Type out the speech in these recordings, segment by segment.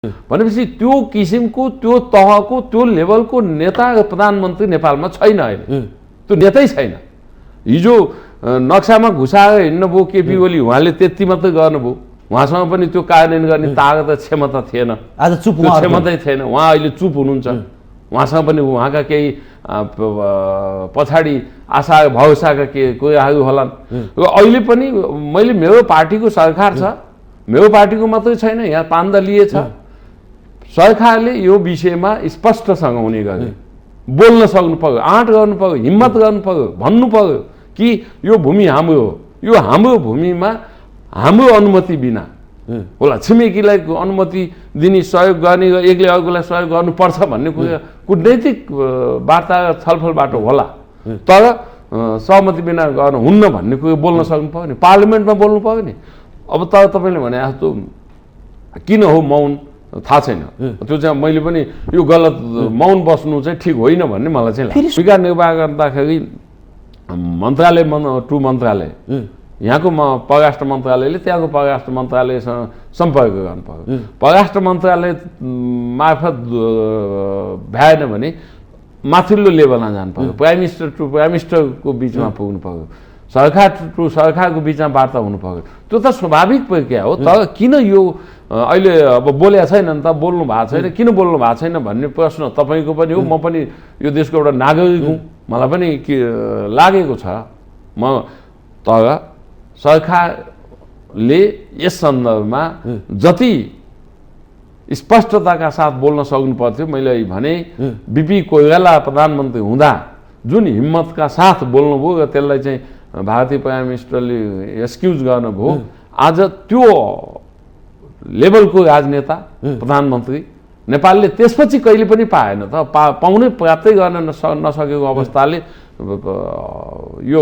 भनेपछि त्यो किसिमको त्यो तहको त्यो लेभलको नेता प्रधानमन्त्री नेपालमा छैन अहिले, त्यो नेतै छैन। हिजो नक्सामा घुसाएर हिँड्नुभयो केपी ओली, उहाँले त्यति मात्रै गर्नुभयो, उहाँसँग पनि त्यो कार्यान्वयन गर्ने ताकत क्षमता थिएन, आज चुप क्षमतै थिएन, उहाँ अहिले चुप हुनुहुन्छ। उहाँसँग पनि उहाँका केही पछाडि आशा भरोसाका केही कुराहरू होलान्। र अहिले पनि मैले मेरो पार्टीको सरकार छ, मेरो पार्टीको मात्रै छैन, यहाँ 5 दलीय छ, सरकारले यो विषयमा स्पष्टसँग हुने गरे बोल्न सक्नु पर्यो, आँट गर्नु पर्यो, हिम्मत गर्नु पर्यो, भन्नु पर्यो कि यो भूमि हाम्रो हो, यो हाम्रो भूमिमा हाम्रो अनुमति बिना होला छिमेकीलाई अनुमति दिने सहयोग गर्ने र एकले अर्कोलाई सहयोग गर्नुपर्छ भन्ने कुरा कूटनैतिक वार्ता छलफलबाट होला, तर सहमति बिना गर्न हुन्न भन्ने कुरा बोल्न सक्नु पर्यो नि, पार्लिमेन्टमा बोल्नु पर्यो नि। अब तर तपाईँले भने जस्तो किन हो मौन थाहा छैन, त्यो चाहिँ मैले पनि यो गलत मौन बस्नु चाहिँ ठिक होइन भन्ने मलाई चाहिँ लाग्छ। विकार निर्वाह गर्दाखेरि मन्त्रालय टु मन्त्रालय यहाँको परराष्ट्र मन्त्रालयले त्यहाँको परराष्ट्र मन्त्रालयसँग सम्पर्क गर्नु पर्यो, परराष्ट्र मन्त्रालय मार्फत भ्याएन भने माथिल्लो लेभलमा जानु पर्यो, प्राइम मिनिस्टर टु प्राइम मिनिस्टरको बिचमा पुग्नु पर्यो, सरकार टु सरकारको बिचमा वार्ता हुनु पर्यो। त्यो त स्वाभाविक प्रक्रिया हो। तर किन यो अहिले अब बोलेको छैन नि त, बोल्नु भएको छैन, किन बोल्नु भएको छैन भन्ने प्रश्न तपाईँको पनि हो, म पनि यो देशको एउटा नागरिक हुँ, मलाई पनि लागेको छ। तर सरकारले यस सन्दर्भमा जति स्पष्टताका साथ बोल्न सक्नु पर्थ्यो, मैले भने बिपी कोइराला प्रधानमन्त्री हुँदा जुन हिम्मतका साथ बोल्नुभयो र त्यसलाई चाहिँ भारतीय प्राइम मिनिस्टरले एक्सक्युज गर्नुभयो, आज त्यो लेभलको राजनेता प्रधानमन्त्री नेपालले त्यसपछि कहिले पनि पाएन त, पाउनै प्राप्तै गर्न नसकेको अवस्थाले यो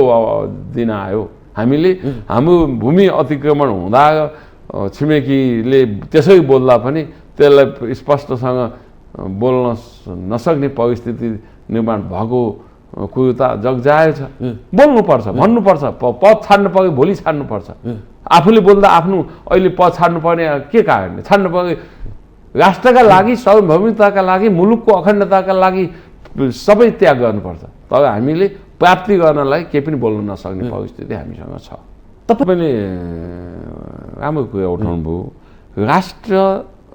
दिन आयो। हामीले हाम्रो भूमि अतिक्रमण हुँदा छिमेकीले त्यसै बोल्दा पनि त्यसलाई स्पष्टसँग बोल्न नसक्ने परिस्थिति निर्माण भएको कुरो त जगजाहेर छ। बोल्नुपर्छ, भन्नुपर्छ, पद छाड्नु पर्यो, भोलि छाड्नुपर्छ। आफूले बोल्दा आफ्नो अहिले पद छाड्नु पर्ने के कारणले छाड्नु पर्यो? राष्ट्रका लागि, सार्वभौमिकताका लागि, मुलुकको अखण्डताका लागि सबै त्याग गर्नुपर्छ। तर हामीले प्राप्ति गर्नलाई केही पनि बोल्न नसक्ने परिस्थिति हामीसँग छ। तपाईँले राम्रो कुरा उठाउनु भयो।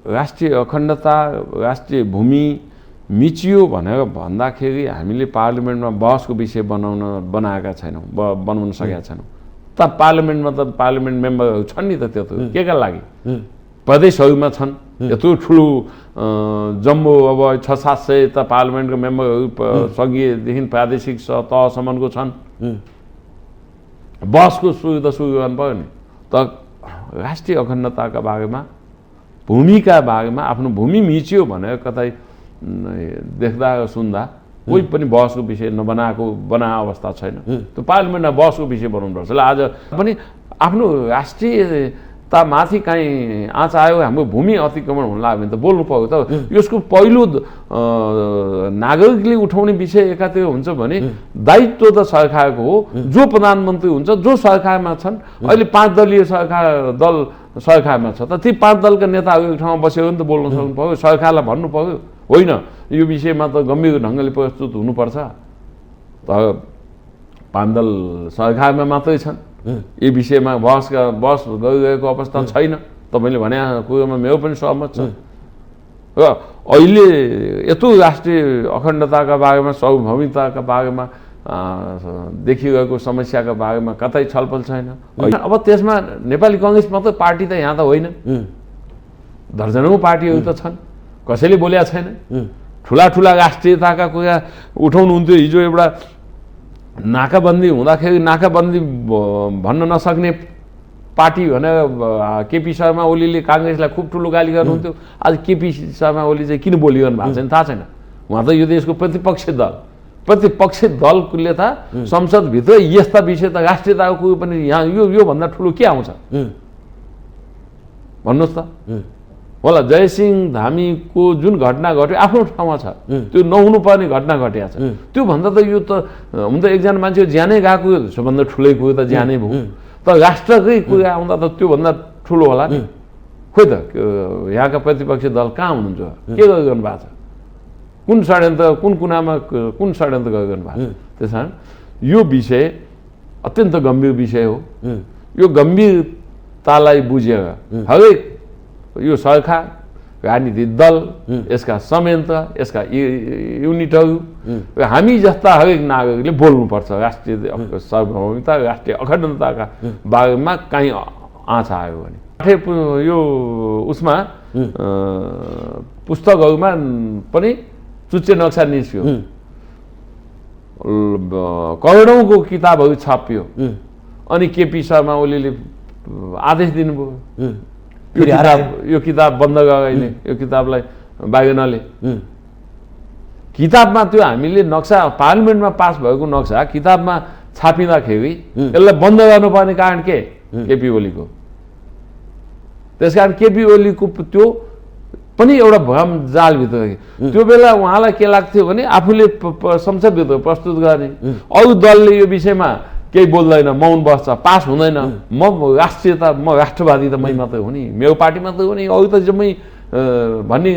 राष्ट्रिय अखण्डता, राष्ट्रिय भूमि मिचियो भनेर भन्दाखेरि हामीले पार्लिमेन्टमा बहसको विषय बनाएका छैनौँ, बनाउन सकेका छैनौँ। त पार्लिमेन्टमा त पार्लिमेन्ट मेम्बरहरू छन् नि त, त्यो त केका लागि? प्रदेशहरूमा छन्, यत्रो ठुलो जम्बो अब 600-700 त पार्लिमेन्टको मेम्बरहरू सङ्घीयदेखि प्रादेशिक तहसम्मको छन्। बहसको सुरु गर्नु पर्यो नि। त राष्ट्रिय अखण्डताका बारेमा, भूमिका बारेमा, आफ्नो भूमि मिच्यो भनेर कतै देख्दा सुन्दा कोही पनि बहसको विषय बनाए अवस्था छैन। त्यो पार्लिमेन्टमा बहसको विषय बनाउनुपर्छ। आज पनि आफ्नो राष्ट्रियतामाथि काहीँ आँच आयो, हाम्रो भूमि अतिक्रमण हुन लाग्यो भने त बोल्नु पर्यो। त यसको पहिलो नागरिकले उठाउने विषय एकातिर हुन्छ भने दायित्व त सरकारको हो। जो प्रधानमन्त्री हुन्छ, जो सरकारमा छन्, अहिले 5 दलीय दल सरकारमा छ, त ती 5 दलका नेताहरू एक ठाउँमा बसेर पनि त बोल्न सक्नु पर्यो, सरकारलाई भन्नु पर्यो होइन यो विषयमा त गम्भीर ढङ्गले प्रस्तुत हुनुपर्छ। तर 5 दल सरकारमा मात्रै छन्, यो विषयमा बहस गरिरहेको अवस्था छैन। तपाईँले भने कुरोमा मेरो पनि सहमत छ। र अहिले यत्रो राष्ट्रिय अखण्डताका बारेमा, सार्वभौमिकताका बारेमा, देखिरहेको समस्याका बारेमा कतै छलफल छैन। अब त्यसमा नेपाली कङ्ग्रेस मात्र पार्टी त यहाँ त होइन, दर्जनौँ पार्टीहरू त छन्, कसैले बोलेका छैन। ठुला राष्ट्रियताका कुरा उठाउनुहुन्थ्यो। हिजो एउटा नाकाबन्दी हुँदाखेरि नाकाबन्दी भन्न नसक्ने पार्टी भनेर केपी शर्मा ओलीले काङ्ग्रेसलाई खुब ठुलो गाली गर्नुहुन्थ्यो। आज केपी शर्मा ओली चाहिँ किन बोलिरहनु भएको छैन थाहा छैन। उहाँ त यो देशको प्रतिपक्षी दलले त संसदभित्र यस्ता विषय त राष्ट्रियताको कुरो पनि यहाँ योभन्दा ठुलो के आउँछ भन्नुहोस् त। होला जयसिंह धामीको जुन घटना घट्यो आफ्नो ठाउँमा छ, त्यो नहुनुपर्ने घटना घटेको छ। त्योभन्दा त यो त हुन त एकजना मान्छेको ज्यानै गएको सबभन्दा ठुलै कुरो त ज्यानै भयो। तर राष्ट्रकै कुरा आउँदा त त्योभन्दा ठुलो होला नि। खोइ त यहाँका प्रतिपक्षी दल कहाँ हुनुहुन्छ, के गरिरहनु भएको छ, कुन षड्यन्त्र कुन कुनामा कुन षड्यन्त्र गरिरहनु भएको छ। त्यस कारण यो विषय अत्यन्त गम्भीर विषय हो। यो गम्भीरतालाई बुझेर हरेक यो सरकार, राजनीतिक दल, यसका संयन्त्र, यसका युनिटहरू र हामी जस्ता हरेक नागरिकले बोल्नुपर्छ। राष्ट्रिय सार्वभौमिकता, राष्ट्रिय अखण्डताका बारेमा काहीँ आँच आयो भने यो उसमा पुस्तकहरूमा पनि चुच्चे नक्सा निस्क्यो, करोडौँको किताबहरू छापियो, अनि केपी शर्मा ओलीले आदेश दिनुभयो यो किताब बन्द गराइने, यो किताबलाई बाहिर नले। किताबमा त्यो हामीले नक्सा पार्लिमेन्टमा पास भएको नक्सा किताबमा छापिँदाखेरि यसलाई बन्द गर्नुपर्ने कारण के? केपी ओलीको। त्यसकारण केपी ओलीको त्यो पनि एउटा भ्रम जालभित्र त्यो बेला उहाँलाई के लाग्थ्यो भने आफूले संसदभित्र प्रस्तुत गर्ने, अरू दलले यो विषयमा केही बोल्दैन, मौन बस्छ, पास हुँदैन, म राष्ट्रियता, म राष्ट्रवादी त मै मात्रै हो नि, मेरो पार्टी मात्रै हो नि, अरू त जम्मै भन्ने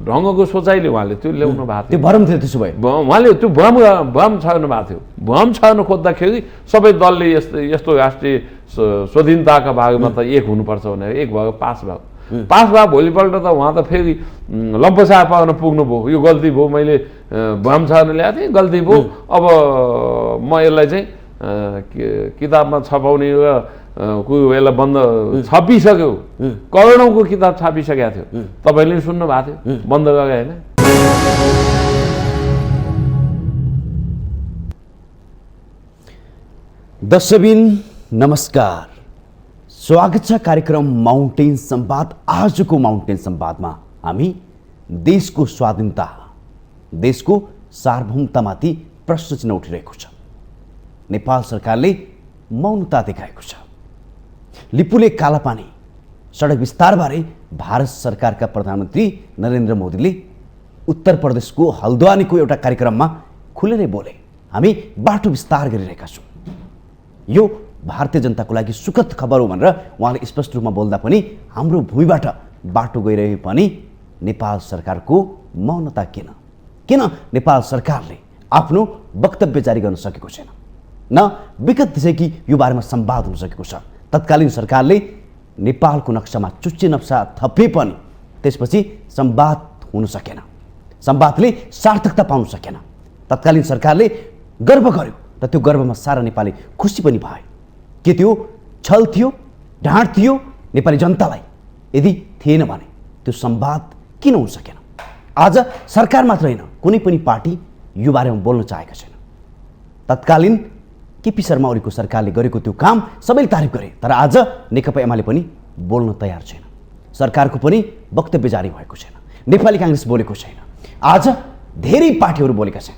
ढङ्गको सोचाइले उहाँले त्यो ल्याउनु भएको थियो। त्यो भ्रम थियो। त्यसो भए उहाँले त्यो भ्रम छर्नु भएको थियो। भ्रम छर्नु खोज्दाखेरि सबै दलले यस्तो राष्ट्रिय स्वाधीनताका बारेमा त एक हुनुपर्छ भनेर एक भयो, पास भयो। पास भयो, भोलिपल्ट त उहाँ त फेरि लम्पसार पाउन पुग्नुभयो। यो गल्ती भयो, मैले भ्रम छर्न ल्याएको थिएँ, गल्ती भयो, अब म यसलाई चाहिँ किताबमा छपाउने र कोही यसलाई बन्द छापिसक्यो, करोडौँको किताब छापिसकेको थियो। तपाईँले पनि सुन्नु भएको थियो, बन्द गरे होइन। दर्शकबिन नमस्कार, स्वागत छ कार्यक्रम माउन्टेन संवाद। आजको माउन्टेन संवादमा हामी देशको स्वाधीनता, देशको सार्वभौमतामाथि प्रश्न चिन्ह उठिरहेको छ। नेपाल सरकारले मौनता देखाएको छ। लिपुले कालापानी सडक विस्तारबारे भारत सरकारका प्रधानमन्त्री नरेन्द्र मोदीले उत्तर प्रदेशको हल्द्वानीको एउटा कार्यक्रममा खुलेरै बोले, हामी बाटो विस्तार गरिरहेका छौँ, यो भारतीय जनताको लागि सुखद खबर हो भनेर उहाँले स्पष्ट रूपमा बोल्दा पनि हाम्रो भूमिबाट बाटो गइरहे पनि नेपाल सरकारको मौनता किन? किन नेपाल सरकारले आफ्नो वक्तव्य जारी गर्न सकेको छैन? न विगत देखि यो बारेमा संवाद हुन सकेको छ। तत्कालीन सरकारले नेपालको नक्सामा चुच्चे नक्सा थपे पनि त्यसपछि संवाद हुन सकेन, संवादले सार्थकता पाउन सकेन। तत्कालीन सरकारले गर्व गर्यो र त्यो गर्वमा सारा नेपाली खुसी पनि भए। के त्यो छल थियो, ढाँट थियो नेपाली जनतालाई? यदि थिएन भने त्यो संवाद किन हुन सकेन? आज सरकार मात्र होइन, कुनै पनि पार्टी यो बारेमा बोल्न चाहेको छैन। तत्कालीन केपी शर्मा ओलीको सरकारले गरेको त्यो काम सबैले तारिफ गरे, तर आज नेकपा एमाले पनि बोल्न तयार छैन। सरकारको पनि वक्तव्य जारी भएको छैन, नेपाली काङ्ग्रेस बोलेको छैन, आज धेरै पार्टीहरू बोलेका छैन।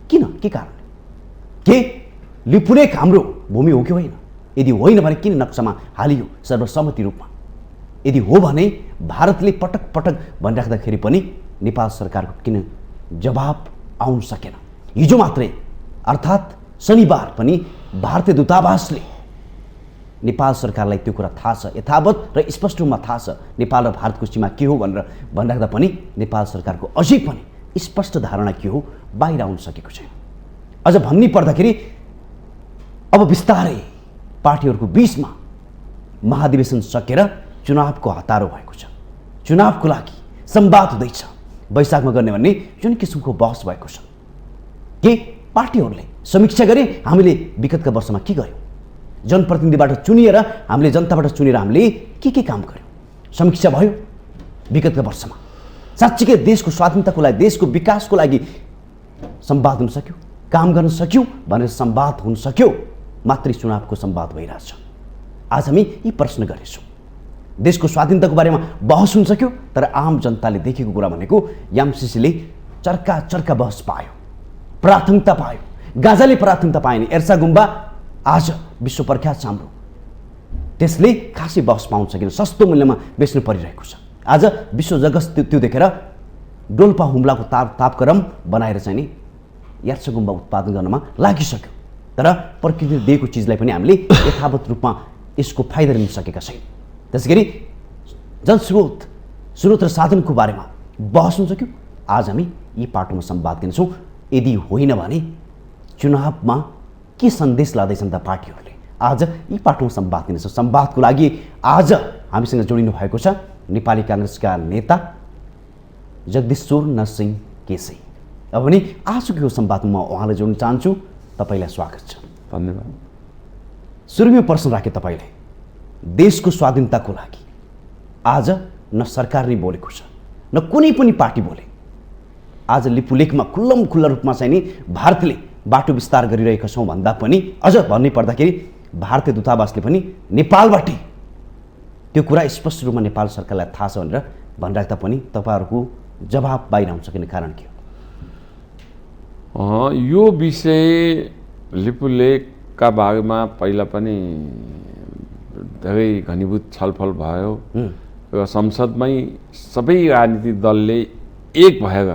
किन? के कारणले? के लिपुलेक हाम्रो भूमि हो कि होइन? यदि होइन भने किन नक्सामा हालियो सर्वसम्मति रूपमा? यदि हो भने भारतले पटक पटक भनिराख्दाखेरि पनि नेपाल सरकारको किन जवाब आउन सकेन? हिजो मात्रै अर्थात् शनिबार पनि भारतीय दूतावासले नेपाल सरकारलाई त्यो कुरा थाहा छ, यथावत र स्पष्ट रूपमा थाहा छ नेपाल र भारतको सीमा के हो भनेर भनिराख्दा पनि नेपाल सरकारको अझै पनि स्पष्ट धारणा के हो बाहिर आउन सकेको छैन। अझ भन्नै पर्दाखेरि अब बिस्तारै पार्टीहरूको बीचमा महाधिवेशन सकेर चुनावको हतारो भएको छ। चुनावको लागि संवाद हुँदैछ, वैशाखमा गर्ने भन्ने जुन किसिमको बहस भएको छ। के पार्टीहरूले समीक्षा गरे हामीले विगतका वर्षमा के गर्यौँ? जनप्रतिनिधिबाट चुनिएर हामीले, जनताबाट चुनेर हामीले के काम गर्यौँ? समीक्षा भयो विगतका वर्षमा? साँच्चीकै देशको स्वाधीनताको लागि, देशको विकासको लागि संवाद हुन सक्यो, काम गर्न सक्यो भनेर संवाद हुन सक्यो, मात्रै चुनावको संवाद भइरहेछ। आज हामी यी प्रश्न गर्नेछौँ। देशको स्वाधीनताको बारेमा बहस हुन सक्यो, तर आम जनताले देखेको कुरा भनेको एमसीसीले चर्का बहस पायो, प्राथमिकता पायो। गाजाले प्राथमिकता पाएन, एर्सा गुम्बा आज विश्व प्रख्यात छ हाम्रो, त्यसले खासै बहस पाउन सकेन, सस्तो मूल्यमा बेच्नु परिरहेको छ। आज विश्व जगत त्यो देखेर डोल्पा हुम्लाको तापक्रम बनाएर चाहिँ नि एर्सा गुम्बा उत्पादन गर्नमा लागिसक्यो, तर प्रकृतिले दिएको चिजलाई पनि हामीले यथावत रूपमा यसको फाइदा लिन सकेका छैन। त्यसैगरी स्रोत र साधनको बारेमा बहस हुन्छ कि आज हामी यी पाटोमा संवाद गर्नेछौँ। यदि होइन भने चुनावमा के सन्देश लाँदैछन् त पार्टीहरूले, आज यी पाटोमा संवाद गर्नेछौँ। संवादको लागि आज हामीसँग जोडिनु भएको छ नेपाली काङ्ग्रेसका नेता जगदीश्वर नरसिंह केसी। अब भने आजको यो संवादमा म उहाँलाई जोड्न चाहन्छु। तपाईँलाई स्वागत छ। धन्यवाद। सुरुमै प्रश्न राखेँ तपाईँले, देशको स्वाधीनताको लागि आज न सरकार नै बोलेको छ न कुनै पनि पार्टी बोले। आज लिपुलेखमा खुल्ला रूपमा चाहिँ नि भारतले बाटो विस्तार गरिरहेका छौँ भन्दा पनि अझ भन्नै पर्दाखेरि भारतीय दूतावासले पनि नेपालबाट त्यो कुरा स्पष्ट रूपमा नेपाल सरकारलाई थाहा छ भनेर भनिराख्दा पनि तपाईँहरूको जवाब बाहिर आउन सक्ने कारण के हो? यो विषय लिपुलेखका बारेमा पहिला पनि धेरै घनीभूत छलफल भयो र संसदमै सबै राजनीतिक दलले एक भएर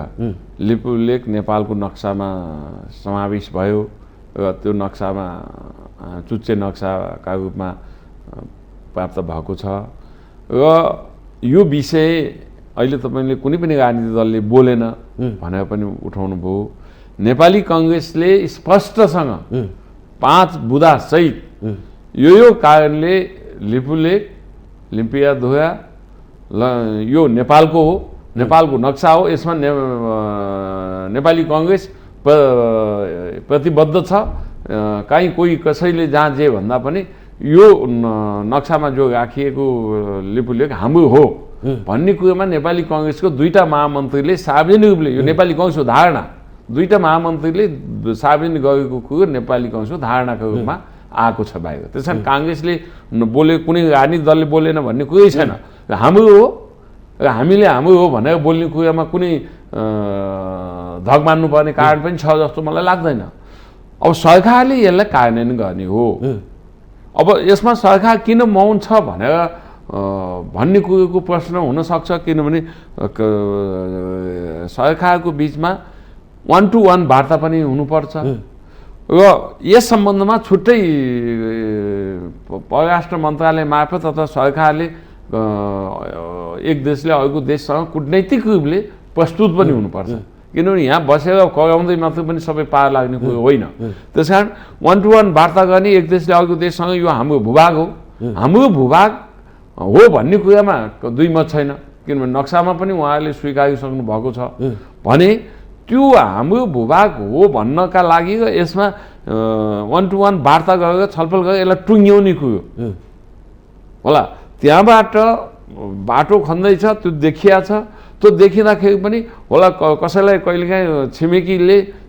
लिपुलेख नेपालको नक्सामा समावेश भयो र त्यो नक्सामा चुच्चे नक्साका रूपमा प्राप्त भएको छ। र यो विषय अहिले तपाईँले कुनै पनि राजनीतिक दलले बोलेन भनेर पनि उठाउनु भयो। नेपाली काङ्ग्रेसले स्पष्टसँग 5 बुँदा सहित यो कारणले लिपुलेख लिम्पियाधुरा यो नेपालको हो, नेपालको नक्सा हो, यसमा नेपाली काङ्ग्रेस प्रतिबद्ध छ। कहीँ कोही कसैले जहाँ जे भन्दा पनि यो नक्सामा जो राखिएको लिपुलेख हाम्रो हो भन्ने कुरोमा नेपाली काङ्ग्रेसको 2टा महामन्त्रीले सार्वजनिक रूपले यो नेपाली काङ्ग्रेसको धारणा 2टा महामन्त्रीले सार्वजनिक गरेको कुरो नेपाली काङ्ग्रेसको धारणाको रूपमा आएको छ बाहिर। त्यस कारण काङ्ग्रेसले बोले कुनै राजनीतिक दलले बोलेन भन्ने कुरै छैन। हाम्रो हो र हामीले हाम्रो हो भनेर बोल्ने कुरामा कुनै धक मान्नुपर्ने कारण पनि छ जस्तो मलाई लाग्दैन। अब सरकारले यसलाई कार्यान्वयन गर्ने हो। अब यसमा सरकार किन मौन छ भनेर भन्ने कुरोको प्रश्न हुनसक्छ, किनभने सरकारको बिचमा 1-to-1 वार्ता पनि हुनुपर्छ र यस सम्बन्धमा छुट्टै परराष्ट्र मन्त्रालय मार्फत अथवा सरकारले एक देशले अर्को देशसँग कूटनैतिक रूपले प्रस्तुत पनि हुनुपर्छ, किनभने यहाँ बसेर कराउँदै मात्रै पनि सबै पार लाग्ने कुरो होइन। त्यस कारण 1-to-1 वार्ता गर्ने, एक देशले अर्को देशसँग यो हाम्रो भूभाग हो, हाम्रो भूभाग हो भन्ने कुरामा दुई मत छैन, किनभने नक्सामा पनि उहाँहरूले स्वीकारिसक्नु भएको छ भने त्यो हाम्रो भूभाग हो भन्नका लागि र यसमा 1-to-1 वार्ता गरेर छलफल गरेर यसलाई टुङ्ग्याउने कुरो होला। त्यहाँबाट बाटो खन्दैछ, त्यो देखिया छ, त्यो देखिँदाखेरि पनि होला कसैलाई कहिलेकाहीँ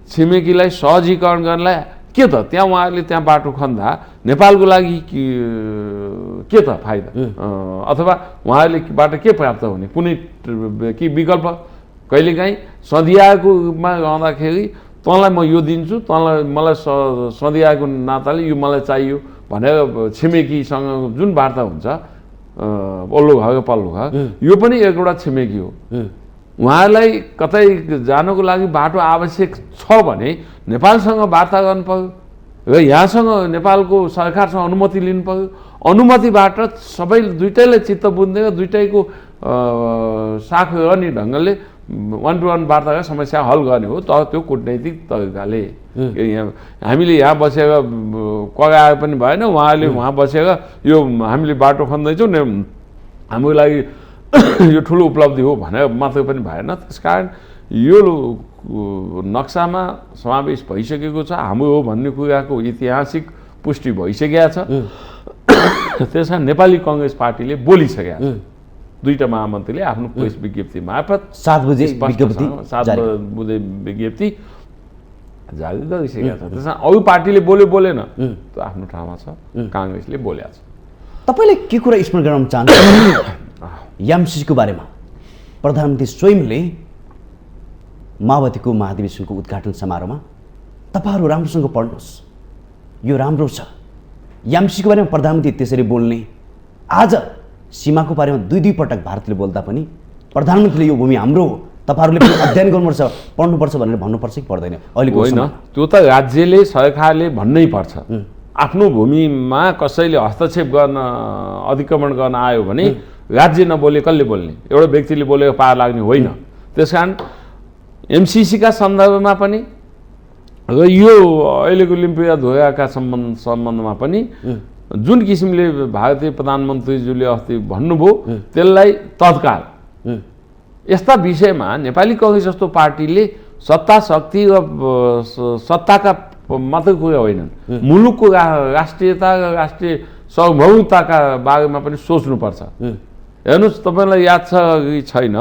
छिमेकीलाई सहजीकरण गर्नलाई के त त्यहाँ उहाँहरूले त्यहाँ बाटो खन्दा नेपालको लागि के त फाइदा अथवा उहाँहरूले बाट के प्राप्त हुने कुनै कि विकल्प? कहिलेकाहीँ सदियाको रूपमा रहँदाखेरि तँलाई म यो दिन्छु, तँलाई मलाई सदियाको नाताले यो मलाई चाहियो भनेर छिमेकीसँग जुन वार्ता हुन्छ ओल्लो घर पल्लो घर, यो पनि एउटा छिमेकी हो। उहाँलाई कतै जानको लागि बाटो आवश्यक छ भने नेपालसँग वार्ता गर्नु पर्यो र यहाँसँग नेपालको सरकारसँग अनुमति लिनु पर्यो। अनुमतिबाट सबै दुइटैले चित्त बुझ्ने र दुइटैको साख गर्ने ढङ्गले 1-to-1 वार्ता गरेर समस्या हल गर्ने हो। तर त्यो कूटनैतिक तरिकाले हामीले यहाँ बसेर कराए पनि भएन, उहाँले वहाँ बसेर यो हामीले बाटो खन्दैछौँ हाम्रो लागि यो ठुलो उपलब्धि हो भनेर मात्रै पनि भएन। त्यसकारण यो नक्सामा समावेश भइसकेको छ, हाम्रो हो भन्ने कुराको ऐतिहासिक पुष्टि भइसकेको छ। त्यस कारण नेपाली काङ्ग्रेस पार्टीले बोलिसकेका छ। 2टा महामन्त्रीले आफ्नो प्रेस विज्ञप्ति मार्फत 7 बजे विज्ञप्ति जारी गरिसकेका छ। त्यसमा अरू पार्टीले बोलेन, त्यो आफ्नो ठाउँमा छ, काङ्ग्रेसले बोलेको छ। तपाईँले के कुरा स्मरण गराउन चाहनुहुन्छ एमसीसीको बारेमा? प्रधानमन्त्री स्वयंले माओवादीको महाधिवेशनको उद्घाटन समारोहमा तपाईँहरू राम्रोसँग पढ्नुहोस्, यो राम्रो छ। एमसीसीको बारेमा प्रधानमन्त्री त्यसरी बोल्ने, आज सीमाको बारेमा 2 पटक भारतले बोल्दा पनि प्रधानमन्त्रीले यो भूमि हाम्रो हो, तपाईँहरूले पनि अध्ययन गर्नुपर्छ, पढ्नुपर्छ भनेर भन्नुपर्छ कि पर्दैन? अहिलेको होइन, त्यो त राज्यले सरकारले भन्नै पर्छ। आफ्नो भूमिमा कसैले हस्तक्षेप गर्न अतिक्रमण गर्न आयो भने राज्य नबोले कसले बोल्ने? एउटा व्यक्तिले बोलेको पार लाग्ने होइन। त्यसकारण एमसिसीका सन्दर्भमा पनि र यो अहिलेको लिम्पिया धोयाका सम्बन्धमा पनि जुन किसिमले भारतीय प्रधानमन्त्रीज्यूले अस्ति भन्नुभयो त्यसलाई तत्काल यस्ता विषयमा नेपाली कांग्रेस जस्तो पार्टीले सत्ता शक्ति र सत्ताका मात्रै कुरा होइनन्, मुलुकको राष्ट्रियता राष्ट्रिय सार्वभौमताका बारेमा पनि सोच्नुपर्छ। हेर्नुहोस्, तपाईँलाई याद छ कि छैन,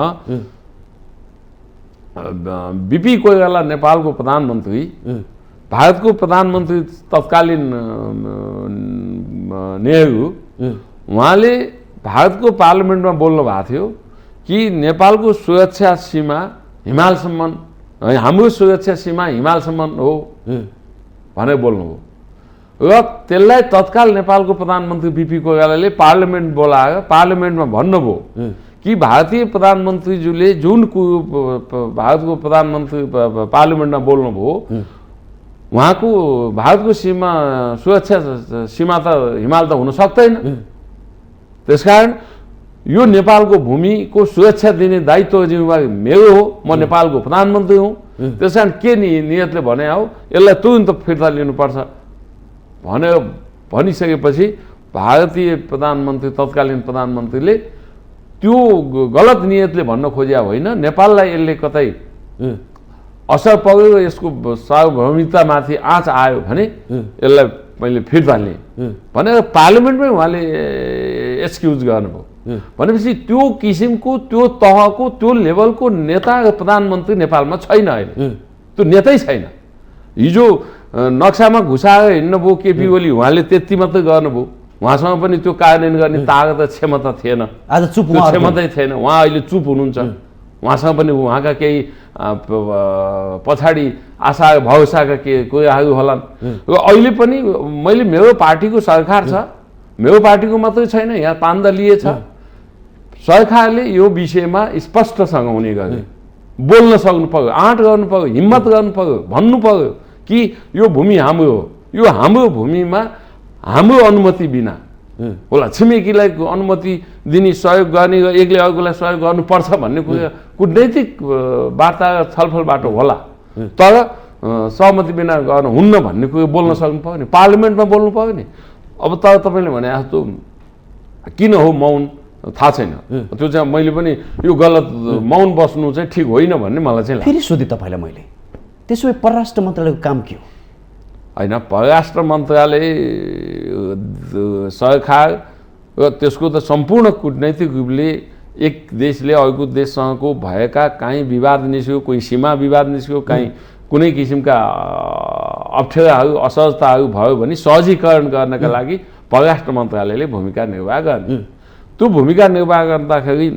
बीपी कोइराला नेपालको प्रधानमन्त्री, भारतको प्रधानमन्त्री तत्कालीन नेहरू, उहाँले भारतको पार्लिमेन्टमा बोल्नु भएको थियो कि नेपालको सुरक्षा सीमा हिमालसम्म, हाम्रो सुरक्षा सीमा हिमालसम्म हो भनेर बोल्नुभयो र त्यसलाई तत्काल नेपालको प्रधानमन्त्री बीपी कोइरालाले पार्लिमेन्ट बोलाएर पार्लिमेन्टमा भन्नुभयो कि भारतीय प्रधानमन्त्रीज्यूले जुन भारतको प्रधानमन्त्री पार्लिमेन्टमा बोल्नुभयो उहाँको भारतको सीमा सुरक्षा सीमा त हिमाल त हुन सक्दैन। त्यसकारण यो नेपालको भूमिको सुरक्षा दिने दायित्व जिम्मेवारी मेरो हो, म नेपालको प्रधानमन्त्री हुँ। त्यसकारण के नियतले भने हो यसलाई तुरुन्त फिर्ता लिनुपर्छ भनेर भनिसकेपछि भारतीय प्रधानमन्त्री तत्कालीन प्रधानमन्त्रीले त्यो गलत नियतले भन्न खोज्या होइन, नेपाललाई यसले कतै असर पर्यो, यसको सार्वभौमिकतामाथि आँच आयो भने यसलाई मैले फिर्ता लिएँ भनेर पार्लिमेन्टमै उहाँले एक्सक्युज गर्नुभयो। भनेपछि त्यो किसिमको त्यो तहको त्यो लेभलको नेता र प्रधानमन्त्री नेपालमा छैन अहिले, त्यो नेतै छैन। हिजो नक्सामा घुसाएर हिँड्नुभयो केपी ओली, उहाँले त्यति मात्रै गर्नुभयो, उहाँसँग पनि त्यो कार्यान्वयन गर्ने ताकत क्षमता थिएन, आज चुप क्षमतै थिएन, उहाँ अहिले चुप हुनुहुन्छ। उहाँसँग पनि उहाँका केही पछाडि आशा भरोसाका के कुराहरू होलान् र अहिले पनि मैले मेरो पार्टीको सरकार छ, मेरो पार्टीको मात्रै छैन, यहाँ 5 दलीय छ, सरकारले यो विषयमा स्पष्टसँग हुने गरे बोल्न सक्नु पर्यो, आँट गर्नु पर्यो, हिम्मत गर्नु पर्यो, भन्नु पर्यो कि यो भूमि हाम्रो हो, यो हाम्रो भूमिमा हाम्रो अनुमति बिना होला छिमेकीलाई अनुमति दिने सहयोग गर्ने र एकले अर्कोलाई सहयोग गर्नुपर्छ भन्ने कुरा कूटनैतिक वार्ता छलफलबाट होला, तर सहमति बिना गर्न हुन्न भन्ने कुरा बोल्न सक्नु पर्यो नि, पार्लिमेन्टमा बोल्नु पर्यो नि। अब तर तपाईँले भने जस्तो किन हो मौन थाहा छैन, त्यो चाहिँ मैले पनि यो गलत मौन बस्नु चाहिँ ठिक होइन भन्ने मलाई चाहिँ लाग्छ। फेरि सोधेँ तपाईँलाई मैले, त्यसो भए परराष्ट्र मन्त्रालयको काम के हो? होइन, परराष्ट्र मन्त्रालय सरकार र त्यसको त सम्पूर्ण कूटनैतिक रूपले एक देशले अर्को देशसँगको भएका काहीँ विवाद निस्क्यो, कोही सीमा विवाद निस्क्यो, काहीँ कुनै किसिमका अप्ठ्याराहरू असहजताहरू भयो भने सहजीकरण गर्नका लागि परराष्ट्र मन्त्रालयले भूमिका निर्वाह गर्ने। त्यो भूमिका निर्वाह गर्दाखेरि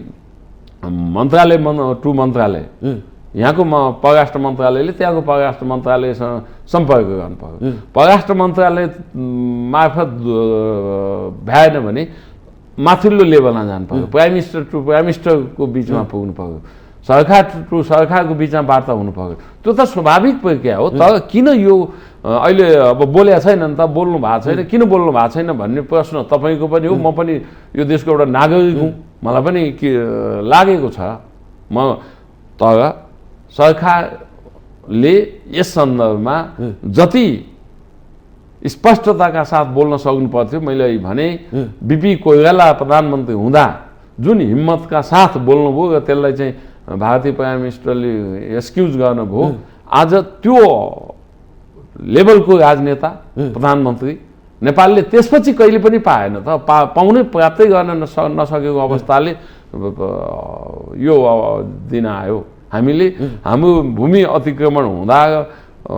मन्त्रालय टु मन्त्रालय, यहाँको परराष्ट्र मन्त्रालयले त्यहाँको परराष्ट्र मन्त्रालयसँग सम्पर्क गर्नु पर्यो, परराष्ट्र मन्त्रालय मार्फत भ्याएन भने माथिल्लो लेभलमा जानु पर्यो, प्राइम मिनिस्टर टु प्राइम मिनिस्टरको बिचमा पुग्नु पर्यो, सरकार टु सरकारको बिचमा वार्ता हुनु पर्यो। त्यो त स्वाभाविक प्रक्रिया हो। तर किन यो अहिले अब बोलेको छैन त, बोल्नु भएको छैन, किन बोल्नु भएको छैन भन्ने प्रश्न तपाईँको पनि हो, म पनि यो देशको एउटा नागरिक हुँ, मलाई पनि लागेको छ। तर सरकारले यस सन्दर्भमा जति स्पष्टताका साथ बोल्न सक्नु पर्थ्यो, मैले भने बीपी कोइराला प्रधानमन्त्री हुँदा जुन हिम्मतका साथ बोल्नुभयो र त्यसलाई चाहिँ भारतीय प्राइम मिनिस्टरले एक्सक्युज गर्नुभयो, आज त्यो लेभलको राजनेता प्रधानमन्त्री नेपालले त्यसपछि कहिले पनि पाएन त, पाउनै प्राप्तै गर्न नसकेको अवस्थाले यो दिन आयो। हामीले हाम्रो भूमि अतिक्रमण हुँदा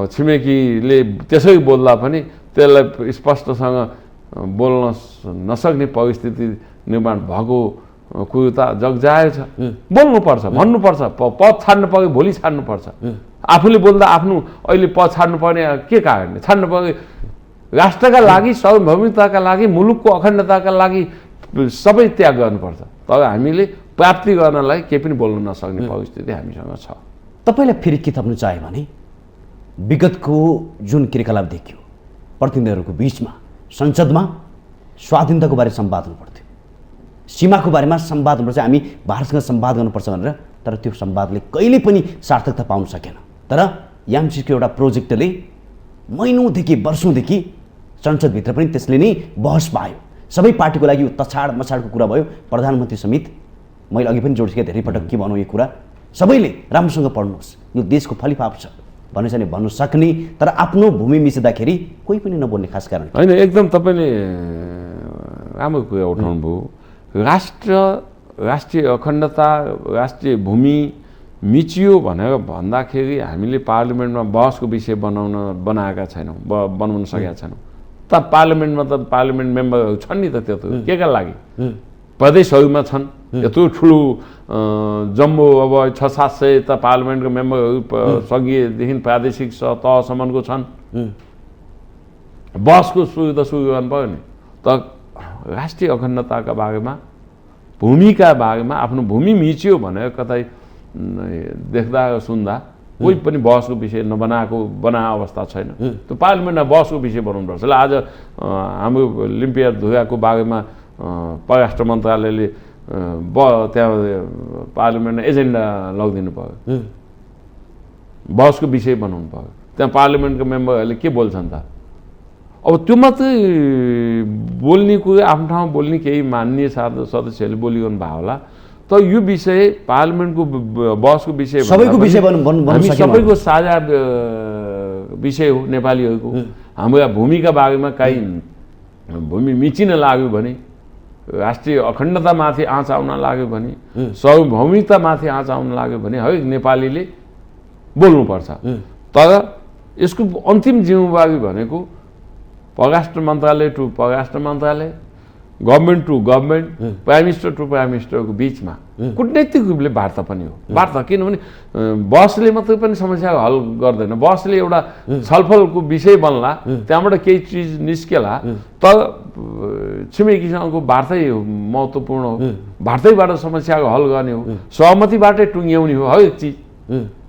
छिमेकीले त्यसै बोल्दा पनि त्यसलाई स्पष्टसँग बोल्न नसक्ने परिस्थिति निर्माण भएको कुरो त जगजाहेर छ। बोल्नुपर्छ, भन्नुपर्छ, पद छाड्नु पर्यो, भोलि छाड्नुपर्छ। आफूले बोल्दा आफ्नो अहिले पद छाड्नु पर्ने के कारणले छाड्नु पर्यो? राष्ट्रका लागि, सार्वभौमिकताका लागि, मुलुकको अखण्डताका लागि सबै त्याग गर्नुपर्छ। तर हामीले प्राप्ति गर्नलाई केही पनि बोल्न नसक्ने परिस्थिति हामीसँग छ। तपाईँलाई फेरि के थप्नु चाहे भने विगतको जुन क्रियाकलाप देखियो प्रतिनिधिहरूको बिचमा संसदमा स्वाधीनताको बारे सम्वाद हुनुपर्थ्यो, सीमाको बारेमा संवाद हुनुपर्छ, हामी भारतसँग संवाद गर्नुपर्छ भनेर, तर त्यो संवादले कहिले पनि सार्थकता पाउन सकेन। तर एमसीसीको एउटा प्रोजेक्टले महिनौँदेखि वर्षौँदेखि संसदभित्र पनि त्यसले नै बहस पायो। सबै पार्टीको लागि तछाड मछाडको कुरा भयो, प्रधानमन्त्री समेत। मैले अघि पनि जोडिसकेँ धेरै पटक के भनौँ, यो कुरा सबैले राम्रोसँग पढ्नुहोस्, यो देशको फलिफाप छ भन्ने चाहिँ भन्नु सक्ने, तर आफ्नो भूमि मिचिँदाखेरि कोही पनि नबोल्ने खास कारण होइन। एकदम तपाईँले राम्रो कुरा उठाउनु भयो। राष्ट्रिय अखण्डता, राष्ट्रिय भूमि मिचियो भनेर भन्दाखेरि हामीले पार्लिमेन्टमा बहसको विषय बनाएका छैनौँ, बनाउन सकेका छैनौँ। त पार्लिमेन्टमा त पार्लिमेन्ट मेम्बरहरू छन् नि त, त्यत्रो केका लागि प्रदेशहरूमा छन् यत्रो ठुलो जम्बो अब 600-700 त पार्लिमेन्टको मेम्बरहरू सङ्घीयदेखि प्रादेशिक तहसम्मको छन्। बहसको सुरु गर्नु पऱ्यो नि त। राष्ट्रिय अखण्डताका बारेमा, भूमिका बारेमा, आफ्नो भूमि मिच्यो भनेर कतै देख्दा सुन्दा कोही पनि बहसको विषय बनाए अवस्था छैन। त्यो पार्लिमेन्टमा बहसको विषय बनाउनुपर्छ। आज हाम्रो लिम्पिया धुराको बारेमा परराष्ट्र मन्त्रालयले त्यहाँ पार्लिमेन्टमा एजेन्डा लगिदिनु पर्यो, बहसको विषय बनाउनु पर्यो। त्यहाँ पार्लिमेन्टको मेम्बरहरूले के बोल्छन् त? अब त्यो मात्रै बोल्ने कुरा, आफ्नो ठाउँमा बोल्ने केही मान्य सदस्यहरूले बोलिरहनु भयो होला, तर यो विषय पार्लिमेन्टको बहसको विषय, सबैको विषय हामी सबैको साझा विषय हो नेपालीहरूको। हाम्रा भूमिका बारेमा काहीँ भूमि मिचिन लाग्यो भने, राष्ट्रिय अखण्डतामाथि आँच आउन लाग्यो भने, सार्वभौमिकतामाथि आँच आउन लाग्यो भने हरेक नेपालीले बोल्नुपर्छ। तर यसको अन्तिम जिम्मेवारी भनेको परराष्ट्र मन्त्रालय टु परराष्ट्र मन्त्रालय, government to government, prime minister to prime मिनिस्टरको बिचमा कूटनैतिक रूपले वार्ता पनि हो। वार्ता किनभने बहसले मात्रै पनि समस्या हल गर्दैन। बहसले एउटा छलफलको विषय बन्ला, त्यहाँबाट केही चिज निस्केला, तर छिमेकीसँगको वार्तै महत्त्वपूर्ण हो। वार्तैबाट समस्याको हल गर्ने हो, सहमतिबाटै टुङ्ग्याउने हो हरेक चिज।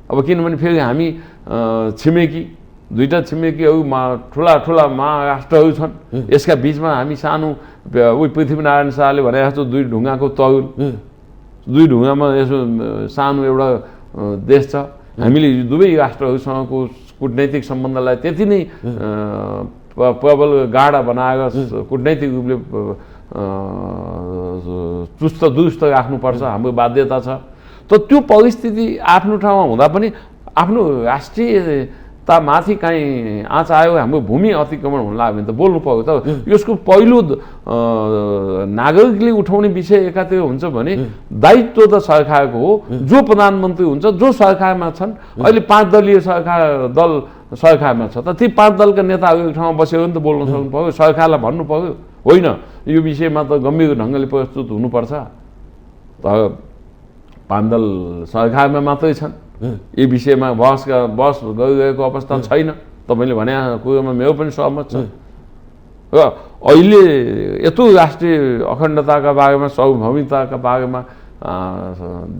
अब किनभने फेरि हामी छिमेकी, दुईवटा छिमेकीहरूमा ठुला महाराष्ट्रहरू छन्, यसका बिचमा हामी सानो पृथ्वीनारायण शाहले भने जस्तो दुई ढुङ्गाको तरुल, दुई ढुङ्गामा यसो सानो एउटा देश छ। हामीले दुवै राष्ट्रहरूसँगको कूटनैतिक सम्बन्धलाई त्यति नै प्रबल गाढा बनाएर कूटनैतिक रूपले चुस्त दुरुस्त राख्नुपर्छ, हाम्रो बाध्यता छ। त त्यो परिस्थिति आफ्नो ठाउँमा हुँदा पनि आफ्नो राष्ट्रियतामाथि काहीँ आँच आयो, हाम्रो भूमि अतिक्रमण हुन लाग्यो भने त बोल्नु पर्यो। त यसको पहिलो नागरिकले उठाउने विषय एकातिर हुन्छ भने दायित्व त सरकारको हो। जो प्रधानमन्त्री हुन्छ, जो सरकारमा छन्, अहिले 5 दलीय दल सरकारमा छ, त ती 5 दलका नेताहरू एक ठाउँमा बसेर नि त बोल्न सक्नु पर्यो, सरकारलाई भन्नु पर्यो होइन यो विषयमा त गम्भीर ढङ्गले प्रस्तुत हुनुपर्छ। तर 5 दल सरकारमा मात्रै छन्, यी विषयमा बहस गरिरहेको अवस्था छैन। तपाईँले भने कुरोमा मेरो पनि सहमत छ। र अहिले यत्रो राष्ट्रिय अखण्डताका बारेमा, सार्वभौमिकताका बारेमा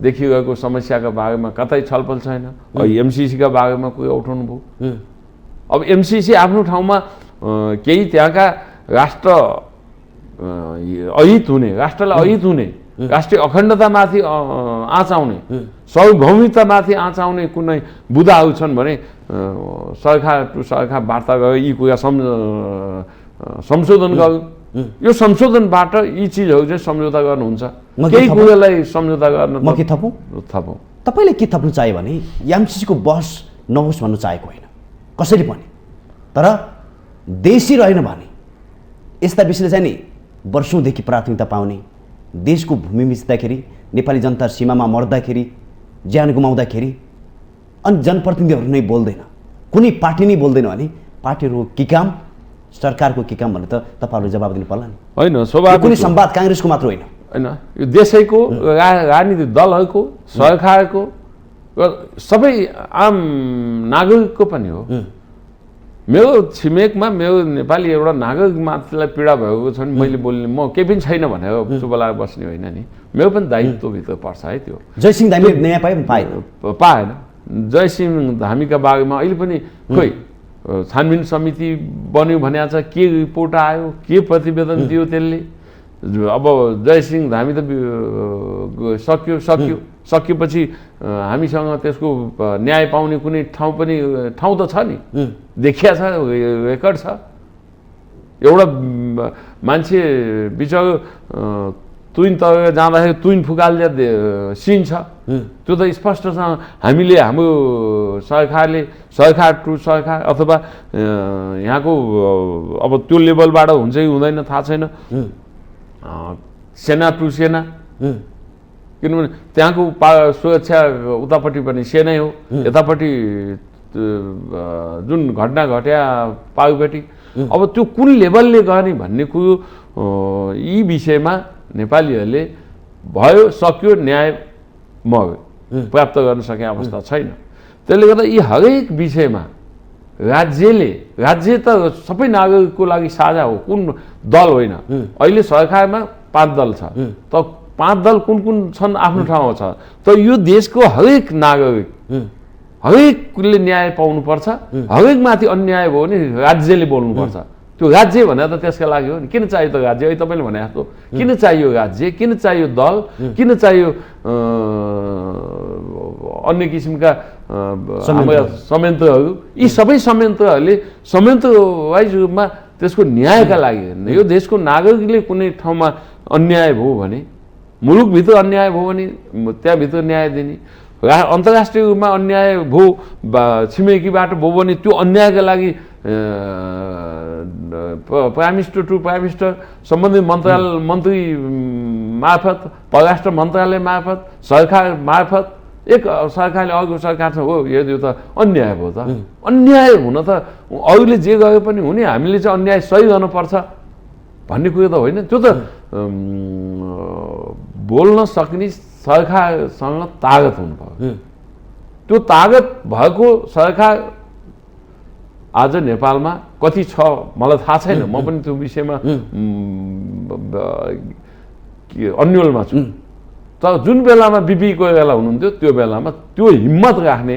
देखिरहेको समस्याका बारेमा कतै छलफल छैन। एमसीसीका बारेमा कुरा उठाउनु भयो। अब एमसीसी आफ्नो ठाउँमा केही त्यहाँका राष्ट्र अहित हुने, राष्ट्रलाई अहित हुने, राष्ट्रिय अखण्डतामाथि आँच आउने, सार्वभौमिकतामाथि आँच आउने कुनै बुदाहरू छन् भने सरकार टु सरकार वार्ता गरेर यी कुरा संशोधन गर्नु। यो संशोधनबाट यी चिजहरू चाहिँ सम्झौता गर्नुहुन्छ। केही कुरालाई सम्झौता गर्न म के थपौँ? तपाईँले के थप्नु चाह्यो भने एमसीसीको बहस नहोस् भन्नु चाहेको होइन कसैले पनि, तर देशी रहेन भने यस्ता विषयले चाहिँ नि वर्षौँदेखि प्राथमिकता पाउने, देशको भूमि मिच्दाखेरि, नेपाली जनता सीमामा मर्दाखेरि, ज्यान गुमाउँदाखेरि अनि जनप्रतिनिधिहरू नै बोल्दैन, कुनै पार्टी नै बोल्दैन भने पार्टीहरूको के काम, सरकारको के काम भने त तपाईँहरूले जवाब दिनु पर्ला नि। होइन, स्वाभाविक कुनै संवाद काङ्ग्रेसको मात्र होइन, यो देशैको, राजनीतिक दलहरूको, सरकारको र सबै आम नागरिकको पनि हो। मेरो छिमेकमा मेरो नेपाली एउटा नागरिक माथिलाई पीडा भएको छ भने मैले बोल्ने, म केही पनि छैन भनेर चुप लगाएर बस्ने होइन नि। मेरो पनि दायित्वभित्र पर्छ है त्यो। जयसिंह धामीले न्याय पाएन। जयसिंह धामीका बारेमा अहिले पनि खोइ छानबिन समिति बन्यो भनेको छ, के रिपोर्ट आयो, के प्रतिवेदन दियो त्यसले, अब जयसिंह धामी त सकिएपछि हामीसँग त्यसको न्याय पाउने कुनै ठाउँ त छ नि, देखिया छ, रेकर्ड छ। एउटा मान्छे बिचको तुइन तरेर जाँदाखेरि तुइन फुकाल्ने सिन छ, त्यो त स्पष्टसँग हामीले हाम्रो सरकार टु सरकार अथवा यहाँको अब त्यो लेभलबाट हुन्छ कि हुँदैन थाहा छैन, सेना टु सेना, किनभने त्यहाँको सुरक्षा उतापट्टि पनि सेनै हो, यतापट्टि जुन घटना घट्या पाउपट्टि, अब त्यो कुन लेभलले गर्ने भन्ने कुरो यी विषयमा नेपालीहरूले भयो सक्यो न्याय प्राप्त गर्न सके अवस्था छैन। त्यसले गर्दा यी हरेक विषयमा राज्य त सबै नागरिकको लागि साझा हो, कुन दल होइन। अहिले सरकारमा 5 दल छ, त 5 दल कुन छन् आफ्नो ठाउँमा छ, त यो देशको हरेक नागरिक हरेकले न्याय पाउनुपर्छ। हरेकमाथि अन्याय भयो भने राज्यले बोल्नुपर्छ। त्यो राज्य भने त त्यसका लागि हो नि। किन चाहियो त राज्य? अहिले तपाईँले भने जस्तो किन चाहियो राज्य, किन चाहियो दल, किन चाहियो अन्य किसिमका संयन्त्रहरू? यी सबै संयन्त्र वाइज रूपमा त्यसको न्यायका लागि, यो देशको नागरिकले कुनै ठाउँमा अन्याय भयो भने, मुलुकभित्र अन्याय भयो भने त्यहाँभित्र न्याय दिने, अन्तर्राष्ट्रिय रूपमा अन्याय भयो छिमेकीबाट भयो भने त्यो अन्यायका लागि prime minister to prime minister सम्बन्धित मन्त्री मार्फत, परराष्ट्र मन्त्रालय मार्फत, सरकार मार्फत, एक सरकारले अर्को सरकारसँग हो यो त अन्याय भयो त। अन्याय हुन त अरूले जे गरे पनि हुने, हामीले चाहिँ अन्याय सही गर्नुपर्छ भन्ने कुरो त होइन। त्यो त बोल्न सक्ने सरकारसँग तागत हुनु पर्यो। त्यो तागत भएको सरकार आज नेपालमा कति छ मलाई थाहा छैन, म पनि त्यो विषयमा अन्यलमा छु। तर जुन बेलामा बिपी कोइराला हुनुहुन्थ्यो त्यो बेलामा त्यो हिम्मत राख्ने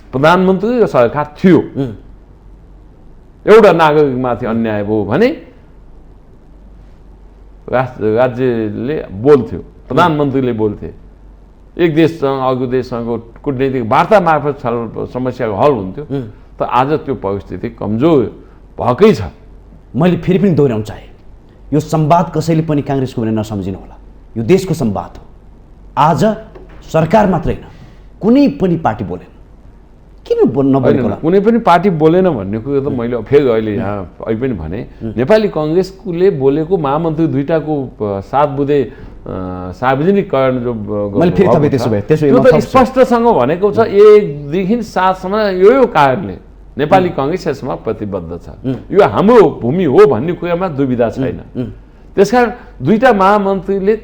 प्रधानमन्त्री र सरकार थियो। एउटा नागरिकमाथि अन्याय भयो भने राज्यले बोल्थ्यो, प्रधानमन्त्रीले बोल्थे, एक देशसँग अर्को देशसँगको कूटनीतिक वार्ता मार्फत समस्याको हल हुन्थ्यो। त आज त्यो परिस्थिति कमजोर भएकै छ। मैले फेरि पनि दोहोऱ्याउन चाहे, यो संवाद कसैले पनि काङ्ग्रेसको भने नसम्झिनु होला, यो देशको संवाद हो। आज सरकार मात्रै होइन, कुनै पनि पार्टी बोलेन, किन नबोलेको होला? कुनै पनि पार्टी बोलेन भन्ने कुरो त मैले फेरि अहिले यहाँ अहिले पनि भने, नेपाली कङ्ग्रेसले बोलेको महामन्त्री दुईटाको 7 बुँदे सार्वजनिकरण जो स्पष्टसँग भनेको छ 1 देखि 7 सम्म यो कारणले नेपाली कङ्ग्रेस यसमा प्रतिबद्ध छ, यो हाम्रो भूमि हो भन्ने कुरामा दुविधा छैन। त्यसकारण दुईटा महामन्त्रीले